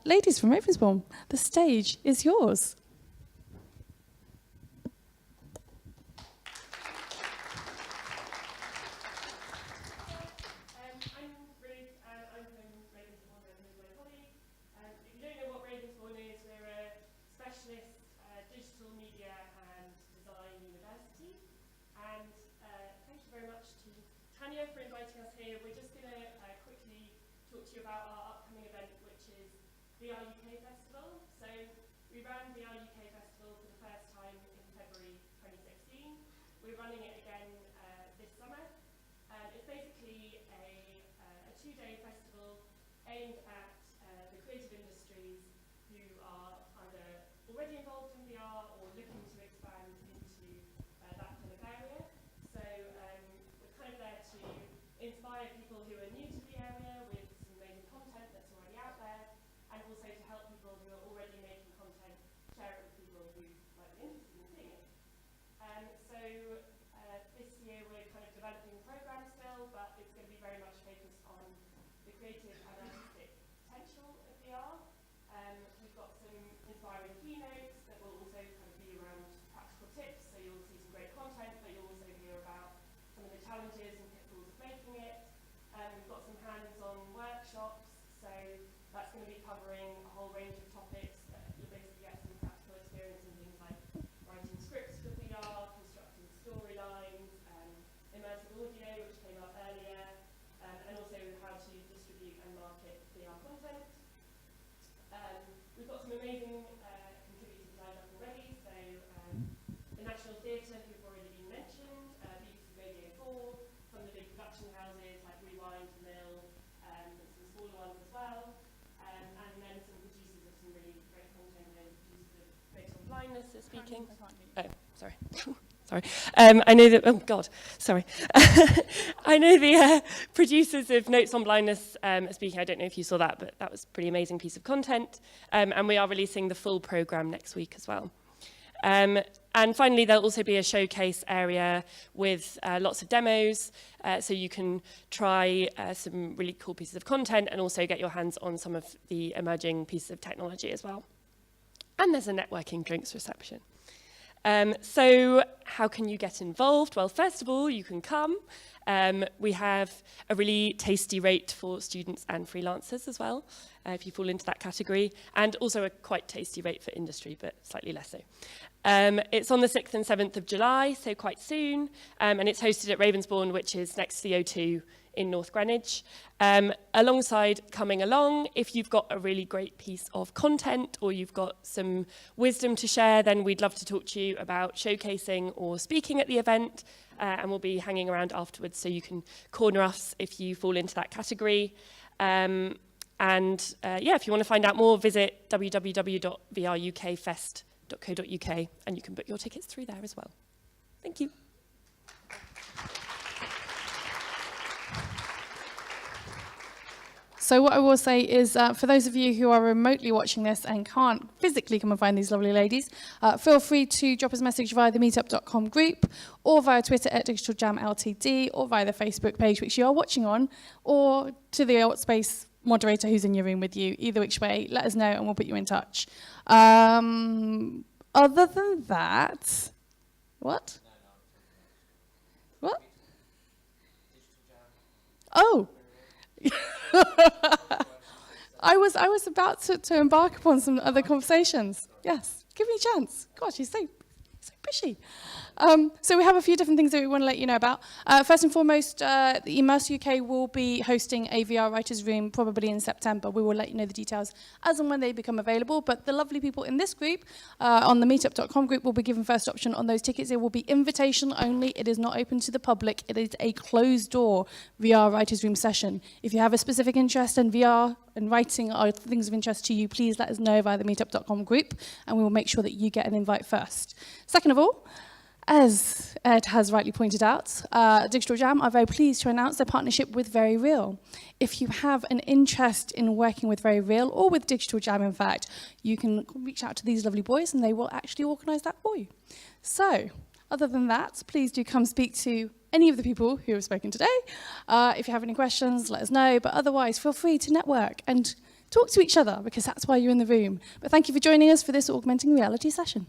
Ladies from Ravensbourne, the stage is yours. Mill, and some smaller ones as well, and then some producers blindness is speaking. Oh, sorry. Sorry. I know that, oh God, sorry. I know the producers of Notes on Blindness are speaking. I don't know if you saw that, but that was a pretty amazing piece of content. And we are releasing the full program next week as well. And finally, there'll also be a showcase area with lots of demos, so you can try some really cool pieces of content and also get your hands on some of the emerging pieces of technology as well. And there's a networking drinks reception. So how can you get involved? Well, first of all, you can come. We have a really tasty rate for students and freelancers as well, if you fall into that category, and also a quite tasty rate for industry, but slightly less so. It's on the 6th and 7th of July, so quite soon, and it's hosted at Ravensbourne, which is next to the O2 in North Greenwich. Alongside coming along, if you've got a really great piece of content or you've got some wisdom to share, then we'd love to talk to you about showcasing or speaking at the event, and we'll be hanging around afterwards, so you can corner us if you fall into that category. Yeah, if you want to find out more, visit www.vrukfest.co.uk, and you can book your tickets through there as well. Thank you. So what I will say is, for those of you who are remotely watching this and can't physically come and find these lovely ladies, feel free to drop us a message via the meetup.com group, or via Twitter at Digital Jam Ltd, or via the Facebook page which you are watching on, or to the Altspace moderator who's in your room with you. Either which way, let us know and we'll put you in touch. Other than that, what? What? Oh. I was about to embark upon some other conversations. Yes, give me a chance. Gosh, she's so pushy. So we have a few different things that we want to let you know about. First and foremost, the Immerse UK will be hosting a VR Writers Room probably in September. We will let you know the details as and when they become available. But the lovely people in this group, on the meetup.com group, will be given first option on those tickets. It will be invitation only. It is not open to the public. It is a closed-door VR Writers Room session. If you have a specific interest in VR and writing are things of interest to you, please let us know via the meetup.com group, and we will make sure that you get an invite first. Second of all, as Ed has rightly pointed out, Digital Jam are very pleased to announce their partnership with Very Real. If you have an interest in working with Very Real, or with Digital Jam in fact, you can reach out to these lovely boys and they will actually organise that for you. So, other than that, please do come speak to any of the people who have spoken today. If you have any questions, let us know, but otherwise feel free to network and talk to each other, because that's why you're in the room. But thank you for joining us for this Augmenting Reality session.